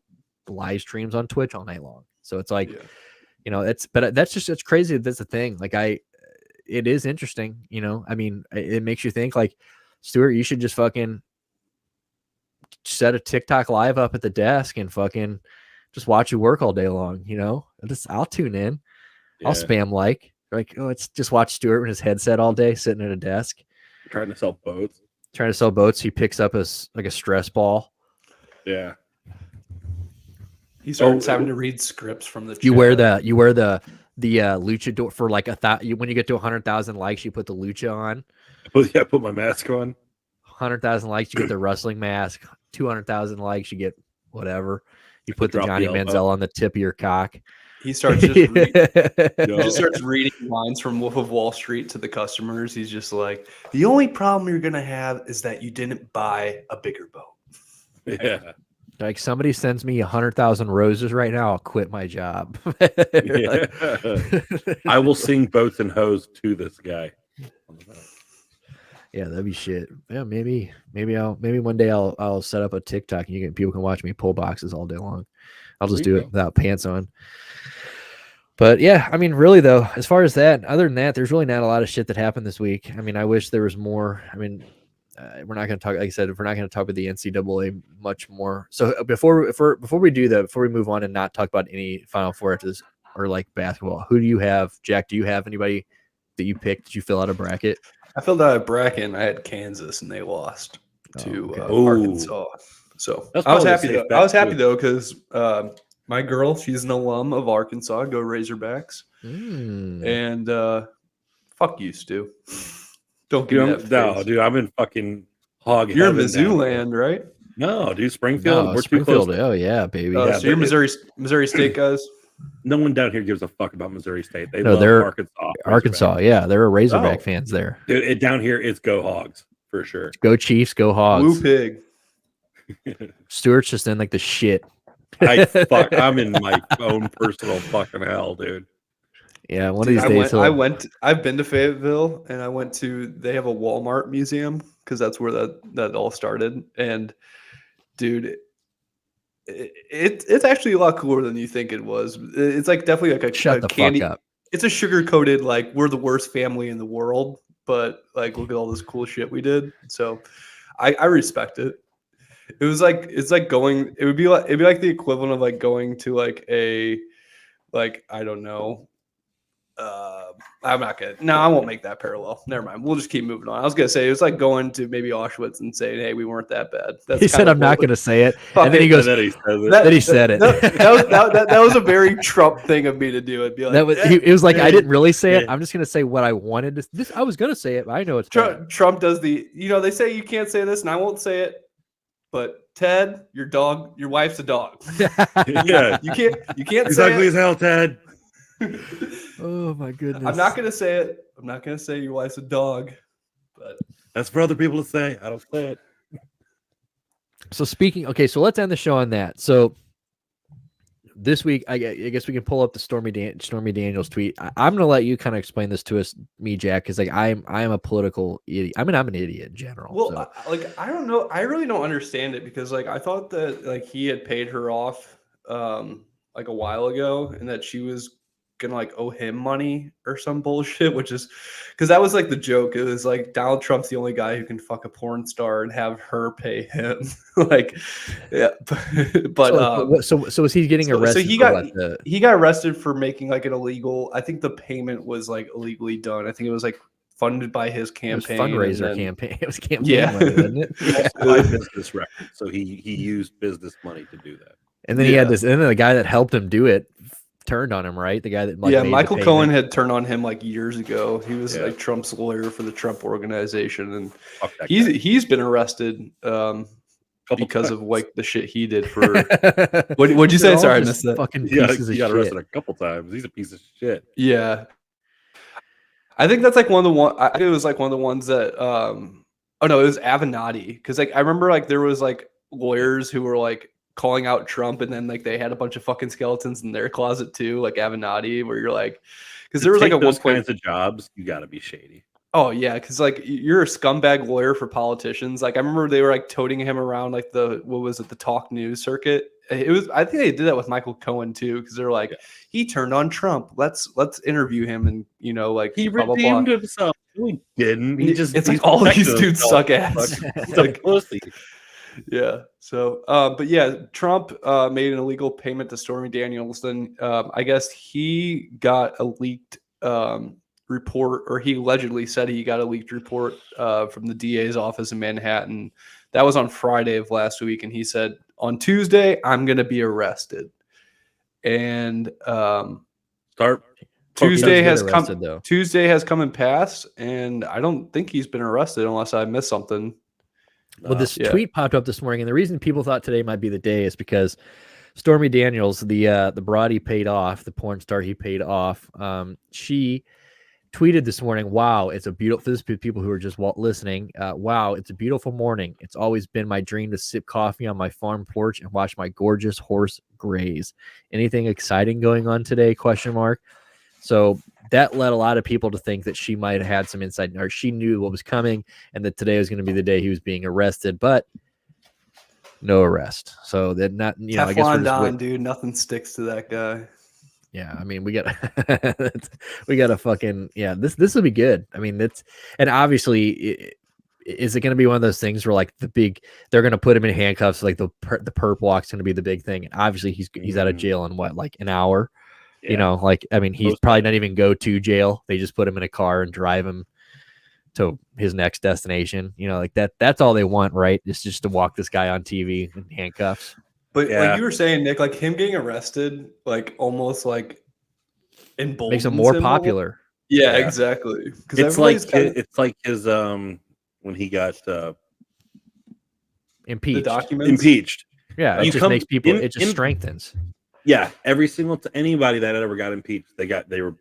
Speaker 1: live streams on Twitch all night long. So it's like, you know, it's crazy. That's the thing. Like it is interesting, you know. I mean, it makes you think like, Stuart, you should just fucking set a TikTok live up at the desk and fucking just watch you work all day long, you know. I'll tune in. I'll spam like, oh, it's just watch Stuart with his headset all day sitting at a desk.
Speaker 3: Trying to sell boats.
Speaker 1: He picks up a stress ball.
Speaker 3: Yeah.
Speaker 2: He starts having to read scripts from the chat.
Speaker 1: You wear the luchador for like when you get to 100,000 likes, you put the lucha on.
Speaker 3: Yeah, put my mask on.
Speaker 1: 100,000 likes, you get the wrestling mask. 200,000 likes, you get whatever. You put the Johnny Manziel on the tip of your cock.
Speaker 2: He starts just starts reading lines from Wolf of Wall Street to the customers. He's just like, the only problem you're gonna have is that you didn't buy a bigger boat.
Speaker 3: Yeah.
Speaker 1: Like, somebody sends me 100,000 roses right now, I'll quit my job.
Speaker 3: I will sing boats and hoes to this guy.
Speaker 1: Yeah, that'd be shit. Yeah, maybe one day I'll set up a TikTok and people can watch me pull boxes all day long. I'll just do it without pants on. But yeah, I mean, really though, as far as that, other than that, there's really not a lot of shit that happened this week. I mean, I wish there was more. I mean, we're not going to talk, like I said, we're not going to talk about the NCAA much more. So before we do that, before we move on and not talk about any Final Four after this or like basketball, who do you have, Jack? Do you have anybody that you picked? Did you fill out a bracket?
Speaker 2: I filled out a bracket and I had Kansas and they lost to Arkansas. So I was happy though. I was happy though because my girl, she's an alum of Arkansas. Go Razorbacks. And fuck you, Stu. Don't give me that face.
Speaker 3: No, dude, I'm in fucking hog.
Speaker 2: You're in Mizzou land, right?
Speaker 3: No, dude, Springfield.
Speaker 1: No,
Speaker 3: we're
Speaker 1: Springfield.
Speaker 3: too close.
Speaker 1: Oh yeah, baby.
Speaker 2: So you're Missouri State guys.
Speaker 3: No one down here gives a fuck about Missouri State. They're Arkansas.
Speaker 1: Arkansas, yeah, there are Razorback fans there.
Speaker 3: Dude, down here, it's go Hogs for sure.
Speaker 1: Go Chiefs, go Hogs.
Speaker 2: Woo pig.
Speaker 1: Stuart's just in like the shit.
Speaker 3: I'm in my own personal fucking hell, dude.
Speaker 1: Yeah, one of these days.
Speaker 2: I've been to Fayetteville and I went to, they have a Walmart museum because that's where that all started. And dude, it's actually a lot cooler than you think it was. It's like definitely like a candy. Fuck up. It's a sugar coated, like, we're the worst family in the world, but like, look at all this cool shit we did. So I respect it. It was like, it's like going, it'd be like the equivalent of like going to like I don't know. I won't make that parallel. Never mind. We'll just keep moving on. I was gonna say it was like going to maybe Auschwitz and saying, "Hey, we weren't that bad."
Speaker 1: He said, "I'm not gonna say it," and then he goes, "Then he said it."
Speaker 2: That was a very Trump thing of me to do. It'd be like,
Speaker 1: it was like, I didn't really say it. I'm just gonna say what I wanted to. I was gonna say it, but I know it's
Speaker 2: Trump does the. You know, they say you can't say this, and I won't say it. But Ted, your wife's a dog.
Speaker 3: Yeah,
Speaker 2: you can't.
Speaker 3: He's
Speaker 2: say
Speaker 3: ugly as hell, Ted.
Speaker 1: Oh my goodness!
Speaker 2: I'm not gonna say it. I'm not gonna say your wife's a dog, but
Speaker 3: that's for other people to say. I don't say it.
Speaker 1: So so let's end the show on that. So this week, I guess we can pull up the Stormy Daniels tweet. I'm gonna let you kind of explain this to us, Jack, because like I am a political idiot. I mean, I'm an idiot in general.
Speaker 2: Well, I don't know. I really don't understand it because like I thought that like he had paid her off like a while ago, and that she was gonna like owe him money or some bullshit, which is because that was like the joke. It was like Donald Trump's the only guy who can fuck a porn star and have her pay him. Like, yeah, but
Speaker 1: so was he getting arrested?
Speaker 2: So he got arrested for making like an illegal. I think the payment was like illegally done. I think it was like funded by his campaign.
Speaker 1: It was fundraiser campaign. It was campaign
Speaker 2: money,
Speaker 1: wasn't it?
Speaker 3: By business record. So he used business money to do that.
Speaker 1: And then he had this, and then the guy that helped him do it turned on him, right? The guy that made
Speaker 2: Michael
Speaker 1: the
Speaker 2: Cohen
Speaker 1: payment.
Speaker 2: had turned on him like years ago. He was like Trump's lawyer for the Trump organization, and he's been arrested because of like the shit he did for. What'd you say? Sorry, I missed that.
Speaker 1: Fucking
Speaker 3: he got arrested a couple times. He's a piece of shit.
Speaker 2: Yeah, I think that's like one of the one. I think it was like one of the ones that. Oh no, it was Avenatti, because like I remember like there was like lawyers who were like calling out Trump, and then like they had a bunch of fucking skeletons in their closet too, like Avenatti, where you're like, because there was like
Speaker 3: those kinds of jobs, you got to be shady.
Speaker 2: Oh yeah, because like you're a scumbag lawyer for politicians. Like I remember they were like toting him around like the talk news circuit. It was, I think they did that with Michael Cohen too, because they're like, he turned on Trump. Let's interview him, and like
Speaker 3: he redeemed himself. No, he didn't.
Speaker 2: It's like all these dudes suck ass.
Speaker 3: He's a pussy.
Speaker 2: Yeah. So, but yeah, Trump made an illegal payment to Stormy Daniels. Then I guess he got a leaked report, or he allegedly said he got a leaked report from the DA's office in Manhattan. That was on Friday of last week, and he said on Tuesday I'm going to be arrested. And Tuesday has come. Tuesday has come and passed, and I don't think he's been arrested unless I missed something.
Speaker 1: Well, this tweet popped up this morning, and the reason people thought today might be the day is because Stormy Daniels, the broad he paid off, the porn star he paid off, she tweeted this morning, "Wow, it's a beautiful." For this people who are just listening, wow, it's a beautiful morning. It's always been my dream to sip coffee on my farm porch and watch my gorgeous horse graze. Anything exciting going on today? ? So that led a lot of people to think that she might have had some insight, or she knew what was coming, and that today was going to be the day he was being arrested. But no arrest. So that not, I guess we're just
Speaker 2: dude. Nothing sticks to that guy.
Speaker 1: Yeah, I mean, we got to fucking This will be good. I mean, and obviously, is it going to be one of those things where like they're going to put him in handcuffs, like the perp walk's going to be the big thing, and obviously he's out of jail in what, like an hour. Yeah. Like, I mean, he's probably not even go to jail. They just put him in a car and drive him to his next destination. Like that's all they want, right? It's just to walk this guy on TV in handcuffs.
Speaker 2: But like you were saying, Nick, like him getting arrested, like almost like
Speaker 1: makes him more popular.
Speaker 2: Yeah, exactly.
Speaker 3: It's like his when he got
Speaker 1: impeached.
Speaker 2: The documents?
Speaker 3: Impeached.
Speaker 1: Yeah, it just makes people. It just strengthens.
Speaker 3: Yeah, every single anybody that ever got impeached, they were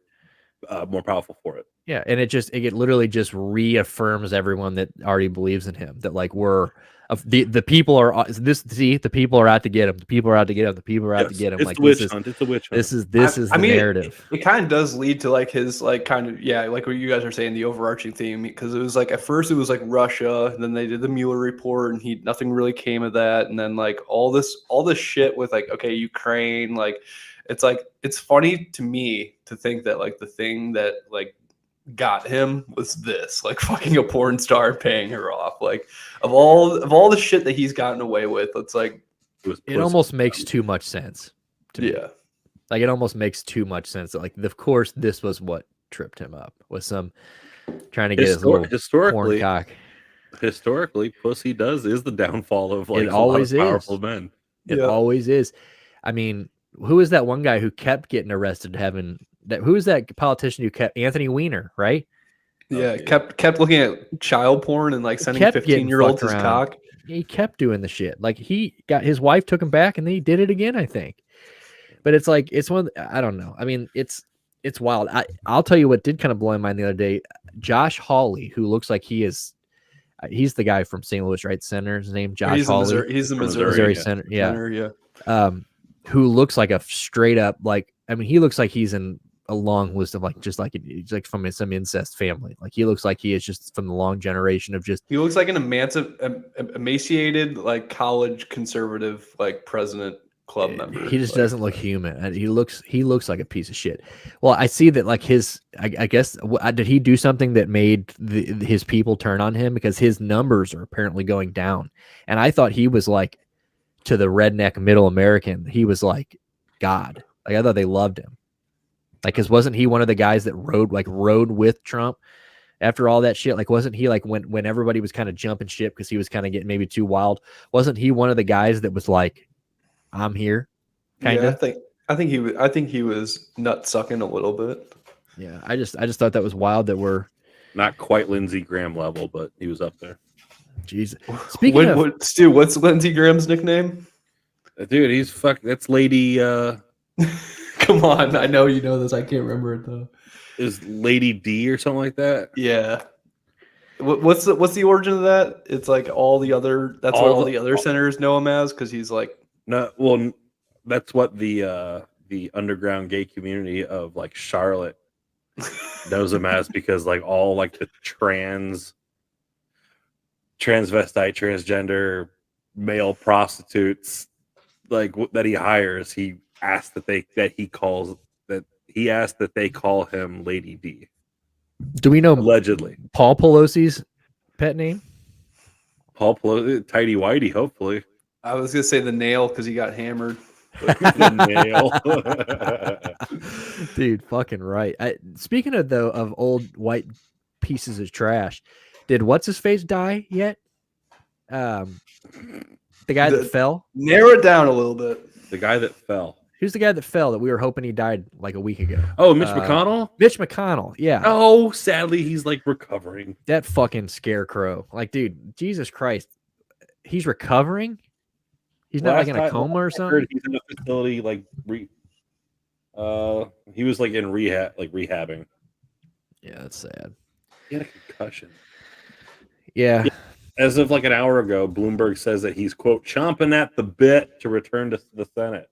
Speaker 3: more powerful for it.
Speaker 1: Yeah, and it literally just reaffirms everyone that already believes in him, that like the people are the people are out to get him. The people are out to get him. The people are out to get him.
Speaker 3: It's like a witch hunt. It's a witch hunt.
Speaker 1: This is the narrative.
Speaker 2: It kind of does lead to like his like kind of like what you guys are saying, the overarching theme, because it was like at first it was like Russia, and then they did the Mueller report, and nothing really came of that, and then like all this shit with like Ukraine, like it's funny to me to think that like the thing that like got him was this, like fucking a porn star paying her off, like of all the shit that he's gotten away with. It's like
Speaker 1: it almost makes too much sense to me. Like it almost makes too much sense that like of course this was what tripped him up, was some trying to get his little porn cock.
Speaker 3: Historically, pussy is the downfall of like
Speaker 1: it always
Speaker 3: powerful men.
Speaker 1: It always is. I mean, who is that one guy who kept getting arrested who is that politician who kept Anthony Weiner, right?
Speaker 2: Yeah, kept looking at child porn and like sending 15-year-olds his cock.
Speaker 1: He kept doing the shit. Like his wife took him back, and then he did it again, I think. But it's like I don't know. I mean, it's wild. I'll tell you what did kind of blow my mind the other day. Josh Hawley, who looks like he's the guy from St. Louis, right? Senator's name, Josh Hawley.
Speaker 2: He's the Missouri
Speaker 1: senator.
Speaker 2: Yeah.
Speaker 1: Who looks like a straight up, like, I mean, he looks like he's in a long list of like, just like he's like from some incest family. Like he looks like he is just from the long generation of just.
Speaker 2: He looks like an emaciated, like college conservative, like president club member.
Speaker 1: He just doesn't look human, and he looks like a piece of shit. Well, I see that like I guess did he do something that made his people turn on him, because his numbers are apparently going down, and I thought he was like, to the redneck middle American, he was like God. Like I thought they loved him. Like, cause wasn't he one of the guys that rode with Trump after all that shit? Like, wasn't he like when everybody was kind of jumping ship because he was kind of getting maybe too wild? Wasn't he one of the guys that was like, I'm here? Kind of.
Speaker 2: Yeah, I think he was nut sucking a little bit.
Speaker 1: Yeah, I just thought that was wild that we're
Speaker 3: not quite Lindsey Graham level, but he was up there.
Speaker 1: Jesus. Speaking of
Speaker 2: Stu, what's Lindsey Graham's nickname?
Speaker 3: Dude, he's That's Lady.
Speaker 2: Come on, I know you know this. I can't remember it though.
Speaker 3: Is Lady D or something like that?
Speaker 2: Yeah. What's the origin of that? It's like all the other. That's what all the other senators know him as, because he's like.
Speaker 3: No, well, that's what the underground gay community of like Charlotte knows him as, because like all like the transvestite, transgender male prostitutes like that he hires, he asked that they call him Lady D.
Speaker 1: Do we know
Speaker 3: allegedly
Speaker 1: Paul Pelosi's pet name?
Speaker 3: Paul Pelosi, Tidy Whitey, hopefully.
Speaker 2: I was gonna say the nail because he got hammered.
Speaker 3: The
Speaker 1: nail. Dude, fucking right. Speaking of old white pieces of trash, did what's his face die yet? The guy that fell.
Speaker 2: Narrow it down a little bit.
Speaker 3: The guy that fell.
Speaker 1: Who's the guy that fell that we were hoping he died like a week ago?
Speaker 3: Oh, Mitch McConnell?
Speaker 1: Mitch McConnell, yeah.
Speaker 3: Oh, sadly, he's like recovering.
Speaker 1: That fucking scarecrow. Like, dude, Jesus Christ. He's recovering? He's not like in a coma or something?
Speaker 3: He's in a facility, like, he was like in rehab, like rehabbing.
Speaker 1: Yeah, that's sad.
Speaker 3: He had a concussion.
Speaker 1: Yeah.
Speaker 3: As of like an hour ago, Bloomberg says that he's, quote, chomping at the bit to return to the Senate.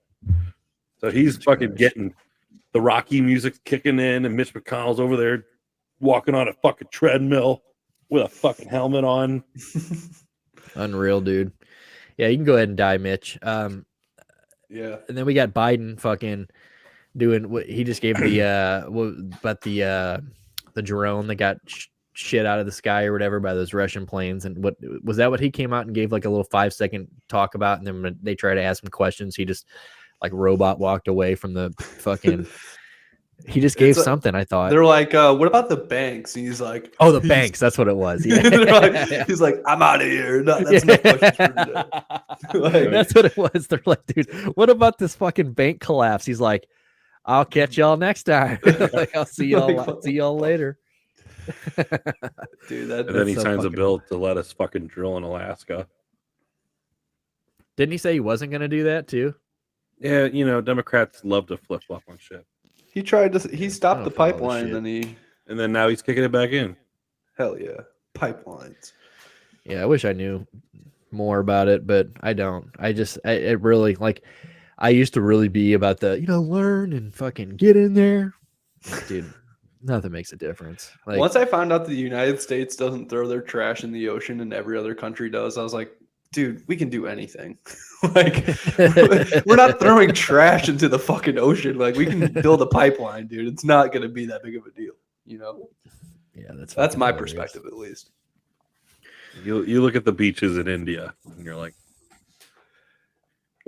Speaker 3: So he's fucking getting the Rocky music kicking in, and Mitch McConnell's over there walking on a fucking treadmill with a fucking helmet on.
Speaker 1: Unreal, dude. Yeah, you can go ahead and die, Mitch.
Speaker 2: Yeah.
Speaker 1: And then we got Biden fucking doing what he just gave the drone that got shit out of the sky or whatever by those Russian planes. And what was that? What he came out and gave like a little 5-second talk about, and then when they try to ask him questions, he just like robot walked away from the fucking. He just gave something. I thought
Speaker 2: they're like, "What about the banks?" And he's like,
Speaker 1: "Oh, the banks." That's what it was. Yeah.
Speaker 2: He's like, "I'm out of here." No, that's enough questions for today.
Speaker 1: Like, that's what it was. They're like, "Dude, what about this fucking bank collapse?" He's like, "I'll catch y'all next time. Like, I'll see y'all. See y'all later."
Speaker 2: Dude,
Speaker 3: and then he signs a bill to let us fucking drill in Alaska.
Speaker 1: Didn't he say he wasn't going to do that too?
Speaker 3: Yeah, you know, Democrats love to flip flop on shit.
Speaker 2: He stopped the pipeline,
Speaker 3: and then now he's kicking it back in.
Speaker 2: Hell yeah, pipelines.
Speaker 1: Yeah, I wish I knew more about it, but I don't. It really, like, I used to really be about the, learn and fucking get in there. Dude, nothing makes a difference. Like,
Speaker 2: once I found out the United States doesn't throw their trash in the ocean and every other country does, I was like, dude, we can do anything. Like, we're not throwing trash into the fucking ocean. Like, we can build a pipeline, dude. It's not going to be that big of a deal,
Speaker 1: Yeah,
Speaker 2: that's my perspective, at least.
Speaker 3: You look at the beaches in India, and you're like,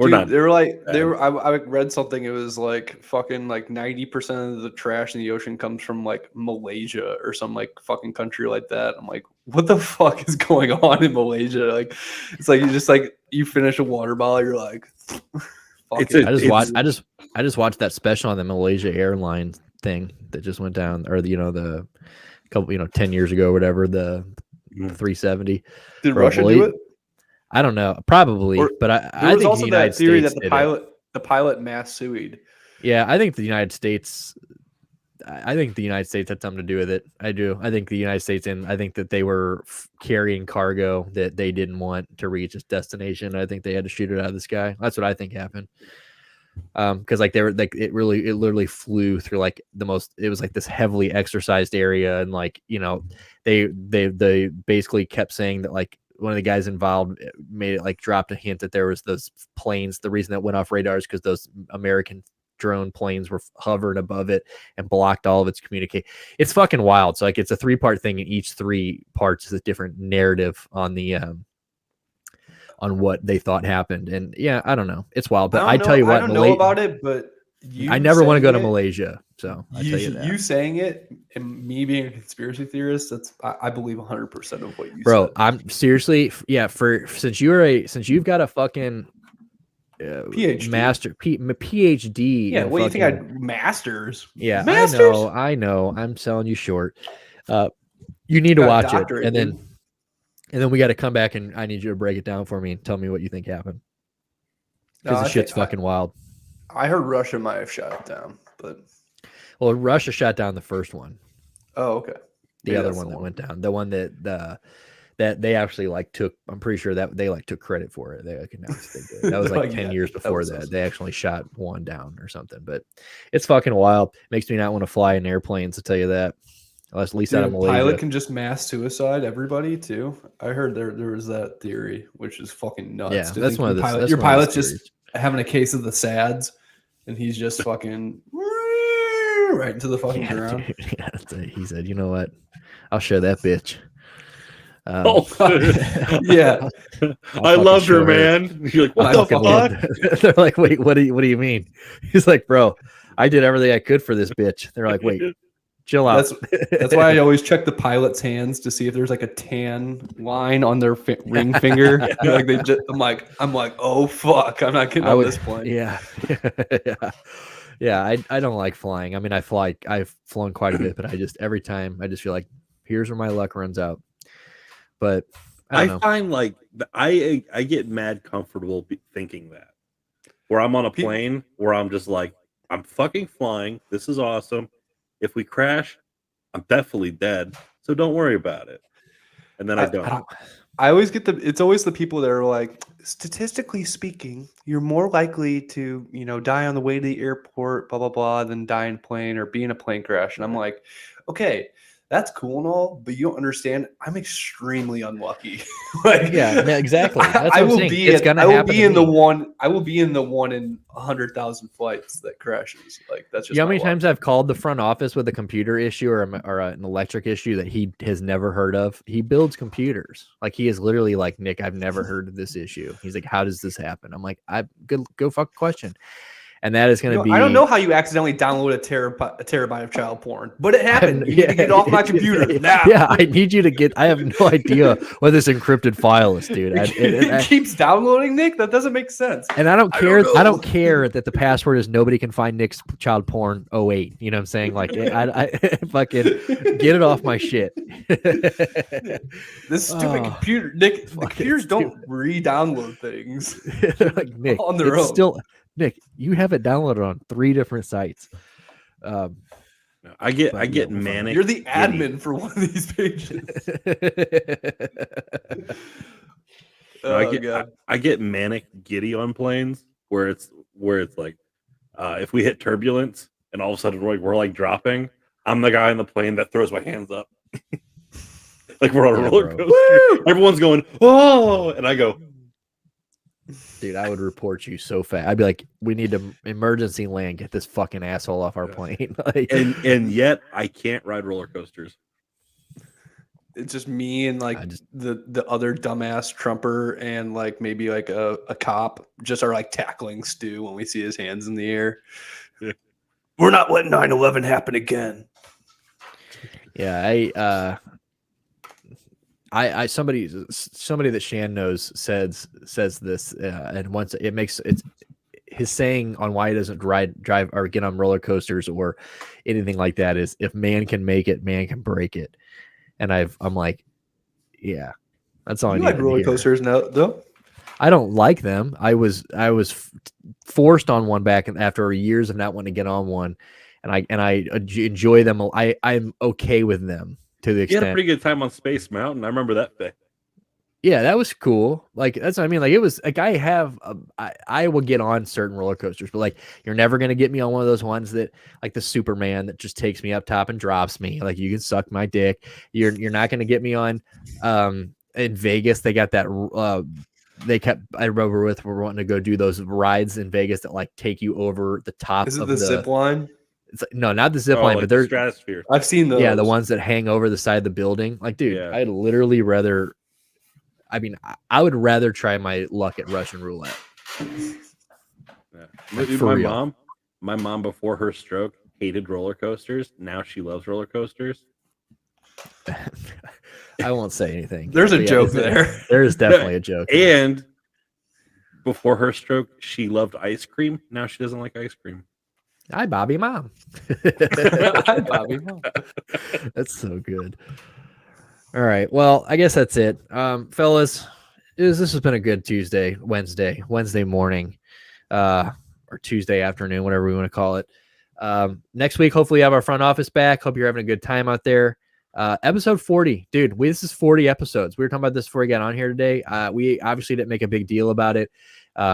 Speaker 2: Dude, I read something. It was like fucking like 90% of the trash in the ocean comes from like Malaysia or some like fucking country like that. I'm like, what the fuck is going on in Malaysia? Like, it's like you finish a water bottle, you're like,
Speaker 1: I just watched that special on the Malaysia Airlines thing that just went down, or the couple 10 years ago or whatever, the 370.
Speaker 2: Did Russia do it?
Speaker 1: I don't know, probably, but I think
Speaker 2: also
Speaker 1: the United
Speaker 2: that theory
Speaker 1: States
Speaker 2: that the pilot mass sued.
Speaker 1: Yeah, I think the United States. I think the United States had something to do with it. I do. I think the United States, and I think that they were carrying cargo that they didn't want to reach its destination. I think they had to shoot it out of the sky. That's what I think happened. Because like they were like it literally flew through like it was like this heavily exercised area, and like they basically kept saying that like one of the guys involved made it like dropped a hint that there was those planes. The reason that went off radars because those American drone planes were hovering above it and blocked all of its communication. It's fucking wild. So like it's a 3-part thing, and each 3 parts is a different narrative on the on what they thought happened. And yeah, I don't know. It's wild, but I tell you what,
Speaker 2: I don't know about it, but
Speaker 1: I never want to go to Malaysia. So I tell you that.
Speaker 2: You saying it and me being a conspiracy theorist, I believe 100% of what you said.
Speaker 1: Bro, I'm seriously, yeah, since you've got a fucking
Speaker 2: PhD.
Speaker 1: PhD.
Speaker 2: Yeah, what do you think?
Speaker 1: Fucking-
Speaker 2: Masters?
Speaker 1: Yeah,
Speaker 2: Masters?
Speaker 1: I know. I'm selling you short. You need to
Speaker 2: Got a
Speaker 1: watch it,
Speaker 2: doctorate,
Speaker 1: and
Speaker 2: dude.
Speaker 1: then we got to come back, and I need you to break it down for me and tell me what you think happened. Because the shit's fucking wild.
Speaker 2: I heard Russia might have shot it down, but
Speaker 1: Well, Russia shot down the first one.
Speaker 2: oh, okay.
Speaker 1: The other one that went down, the one that they actually like took. I'm pretty sure that they like took credit for it. They like announced they did. That was like 10 years before that. Awesome. They actually shot one down or something. But it's fucking wild. Makes me not want to fly in airplanes, to tell you that. At least out of Malaysia.
Speaker 2: Pilot can just mass suicide everybody too. I heard there was that theory, which is fucking nuts.
Speaker 1: Yeah, that's one of the
Speaker 2: your pilot's just having a case of the SADS, and he's just fucking right into the fucking ground.
Speaker 1: Dude, yeah, he said, "You know what? I'll show that bitch."
Speaker 2: Yeah,
Speaker 3: I loved her, man. You're like, what the fuck?
Speaker 1: They're like, wait, what do you mean? He's like, bro, I did everything I could for this bitch. They're like, wait, chill out.
Speaker 2: That's why I always check the pilot's hands to see if there's like a tan line on their ring finger. Like they just, I'm like, oh fuck, I'm not getting on this plane.
Speaker 1: Yeah, yeah. I don't like flying. I mean, I've flown quite a bit, but every time I just feel like here's where my luck runs out. But I
Speaker 3: find like I get mad comfortable thinking that, where I'm on a plane where I'm just like, I'm fucking flying. This is awesome. If we crash, I'm definitely dead. So don't worry about it. And then I don't.
Speaker 2: I always get it's always the people that are like, statistically speaking, you're more likely to, die on the way to the airport, blah, blah, blah, than die in a plane or be in a plane crash. And I'm like, okay, that's cool and all, but you don't understand. I'm extremely unlucky.
Speaker 1: Yeah, exactly. That's
Speaker 2: I
Speaker 1: what
Speaker 2: will
Speaker 1: I'm
Speaker 2: be.
Speaker 1: It's gonna
Speaker 2: I will
Speaker 1: happen
Speaker 2: be in the one. I will be in the one in 100,000 flights that crashes. Like that's just.
Speaker 1: You know how many times I've called the front office with a computer issue or an electric issue that he has never heard of? He builds computers. Like he is literally like, Nick, I've never heard of this issue. He's like, how does this happen? I'm like, go fuck question. And that is going to be.
Speaker 2: I don't know how you accidentally download a terabyte of child porn, but it happened. You need to get off my computer now.
Speaker 1: Yeah, I need you to get. I have no idea what this encrypted file is, dude.
Speaker 2: It keeps downloading, Nick. That doesn't make sense.
Speaker 1: And I don't care. I don't care that the password is nobody can find Nick's child porn 08. You know what I'm saying? Like, I fucking get it off my shit.
Speaker 2: This stupid computer, Nick. The computers don't re-download things.
Speaker 1: They're like, Nick,
Speaker 2: on their own.
Speaker 1: Still. Nick, you have it downloaded on 3 different sites.
Speaker 3: I get manic.
Speaker 2: You're the admin for one of these pages.
Speaker 3: I get manic giddy on planes where it's like if we hit turbulence and all of a sudden we're like dropping, I'm the guy on the plane that throws my hands up. Like we're on a roller coaster. Woo! Everyone's going, oh, and I go.
Speaker 1: Dude, I would report you so fast. I'd be like, we need to emergency land, get this fucking asshole off our plane. Like,
Speaker 3: and yet I can't ride roller coasters.
Speaker 2: It's just me and like the other dumbass Trumper and like maybe like a cop just are like tackling Stu when we see his hands in the air. Yeah. We're not letting 9/11 happen again.
Speaker 1: Yeah, I somebody that Shan knows says this, and once it's his saying on why he doesn't drive or get on roller coasters or anything like that is, if man can make it, man can break it. And I'm like, yeah, that's all I need.
Speaker 2: You like roller coasters now, though?
Speaker 1: I don't like them. I was forced on one back after years of not wanting to get on one, and I enjoy them. I'm okay with them. To the extent.
Speaker 3: You had a pretty good time on Space Mountain. I remember that day.
Speaker 1: Yeah, that was cool. Like that's what I mean. Like it was like I will get on certain roller coasters, but like you're never gonna get me on one of those ones that like the Superman that just takes me up top and drops me. Like you can suck my dick. You're not gonna get me on. In Vegas, they got that. I remember we're wanting to go do those rides in Vegas that like take you over the top.
Speaker 2: Is it the zip line?
Speaker 1: It's like, no, not the zip line,
Speaker 3: like
Speaker 1: but there's
Speaker 3: stratosphere.
Speaker 2: I've seen those.
Speaker 1: Yeah, the ones that hang over the side of the building. Like, dude, yeah. I'd literally rather. I mean, I would rather try my luck at Russian roulette.
Speaker 3: Yeah. My mom before her stroke hated roller coasters. Now she loves roller coasters.
Speaker 1: I won't say anything.
Speaker 2: There's a joke there.
Speaker 1: There is definitely a joke.
Speaker 3: And before her stroke, she loved ice cream. Now she doesn't like ice cream.
Speaker 1: Hi, Bobby Mom.
Speaker 2: Hi, Bobby.
Speaker 1: That's so good. All right. Well, I guess that's it. Fellas, this has been a good Wednesday morning, or Tuesday afternoon, whatever we want to call it. Next week, hopefully, we have our front office back. Hope you're having a good time out there. Episode 40, dude. This is 40 episodes. We were talking about this before we got on here today. We obviously didn't make a big deal about it.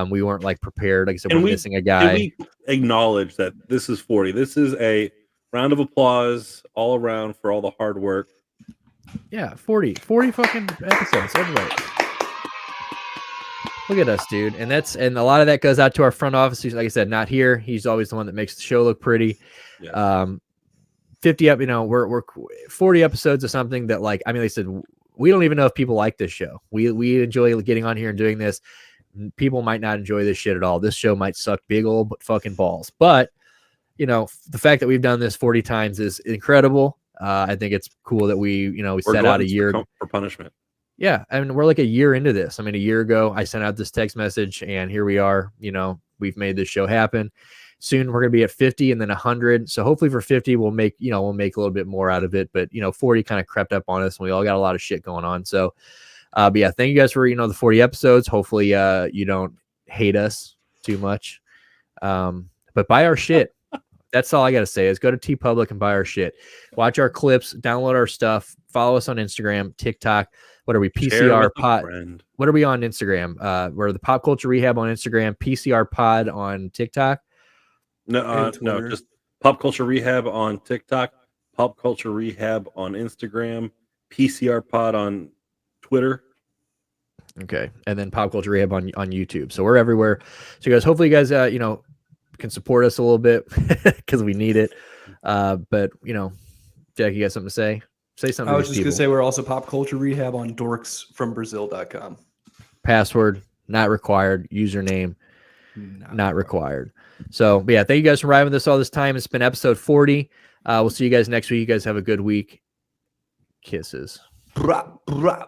Speaker 1: We weren't like prepared. Like I said, we're missing a guy.
Speaker 3: We acknowledge that this is 40. This is a round of applause all around for all the hard work.
Speaker 1: Yeah, 40 fucking episodes. Everybody. Look at us, dude. And a lot of that goes out to our front office. He's, like I said, not here. He's always the one that makes the show look pretty. Yeah. 50 up, we're 40 episodes of something that, like, I mean, they said, we don't even know if people like this show. We enjoy getting on here and doing this. People might not enjoy this shit at all. This show might suck big old fucking balls. But, the fact that we've done this 40 times is incredible. I think it's cool that we set out a year
Speaker 3: for punishment.
Speaker 1: Yeah. I mean, we're like a year into this. I mean, a year ago, I sent out this text message and here we are, we've made this show happen. Soon we're going to be at 50 and then 100. So hopefully for 50, we'll make a little bit more out of it. But, 40 kind of crept up on us and we all got a lot of shit going on. So, but yeah, thank you guys for, the 40 episodes. Hopefully you don't hate us too much. But buy our shit. That's all I got to say is go to TeePublic and buy our shit. Watch our clips, download our stuff, follow us on Instagram, TikTok. What are we? PCR Pod. What are we on Instagram? We're the Pop Culture Rehab on Instagram, PCR Pod on TikTok.
Speaker 3: No, just Pop Culture Rehab on TikTok, Pop Culture Rehab on Instagram, PCR Pod on Twitter.
Speaker 1: Okay. And then Pop Culture Rehab on YouTube. So we're everywhere. So you guys, hopefully you guys, can support us a little bit because we need it. But, Jack, you got something to say? Say something.
Speaker 2: I was just going to say we're also Pop Culture Rehab on dorksfrombrazil.com.
Speaker 1: Password, not required. Username, not required. So, but yeah, thank you guys for riding with us all this time. It's been episode 40. We'll see you guys next week. You guys have a good week. Kisses.
Speaker 2: Brah, brah.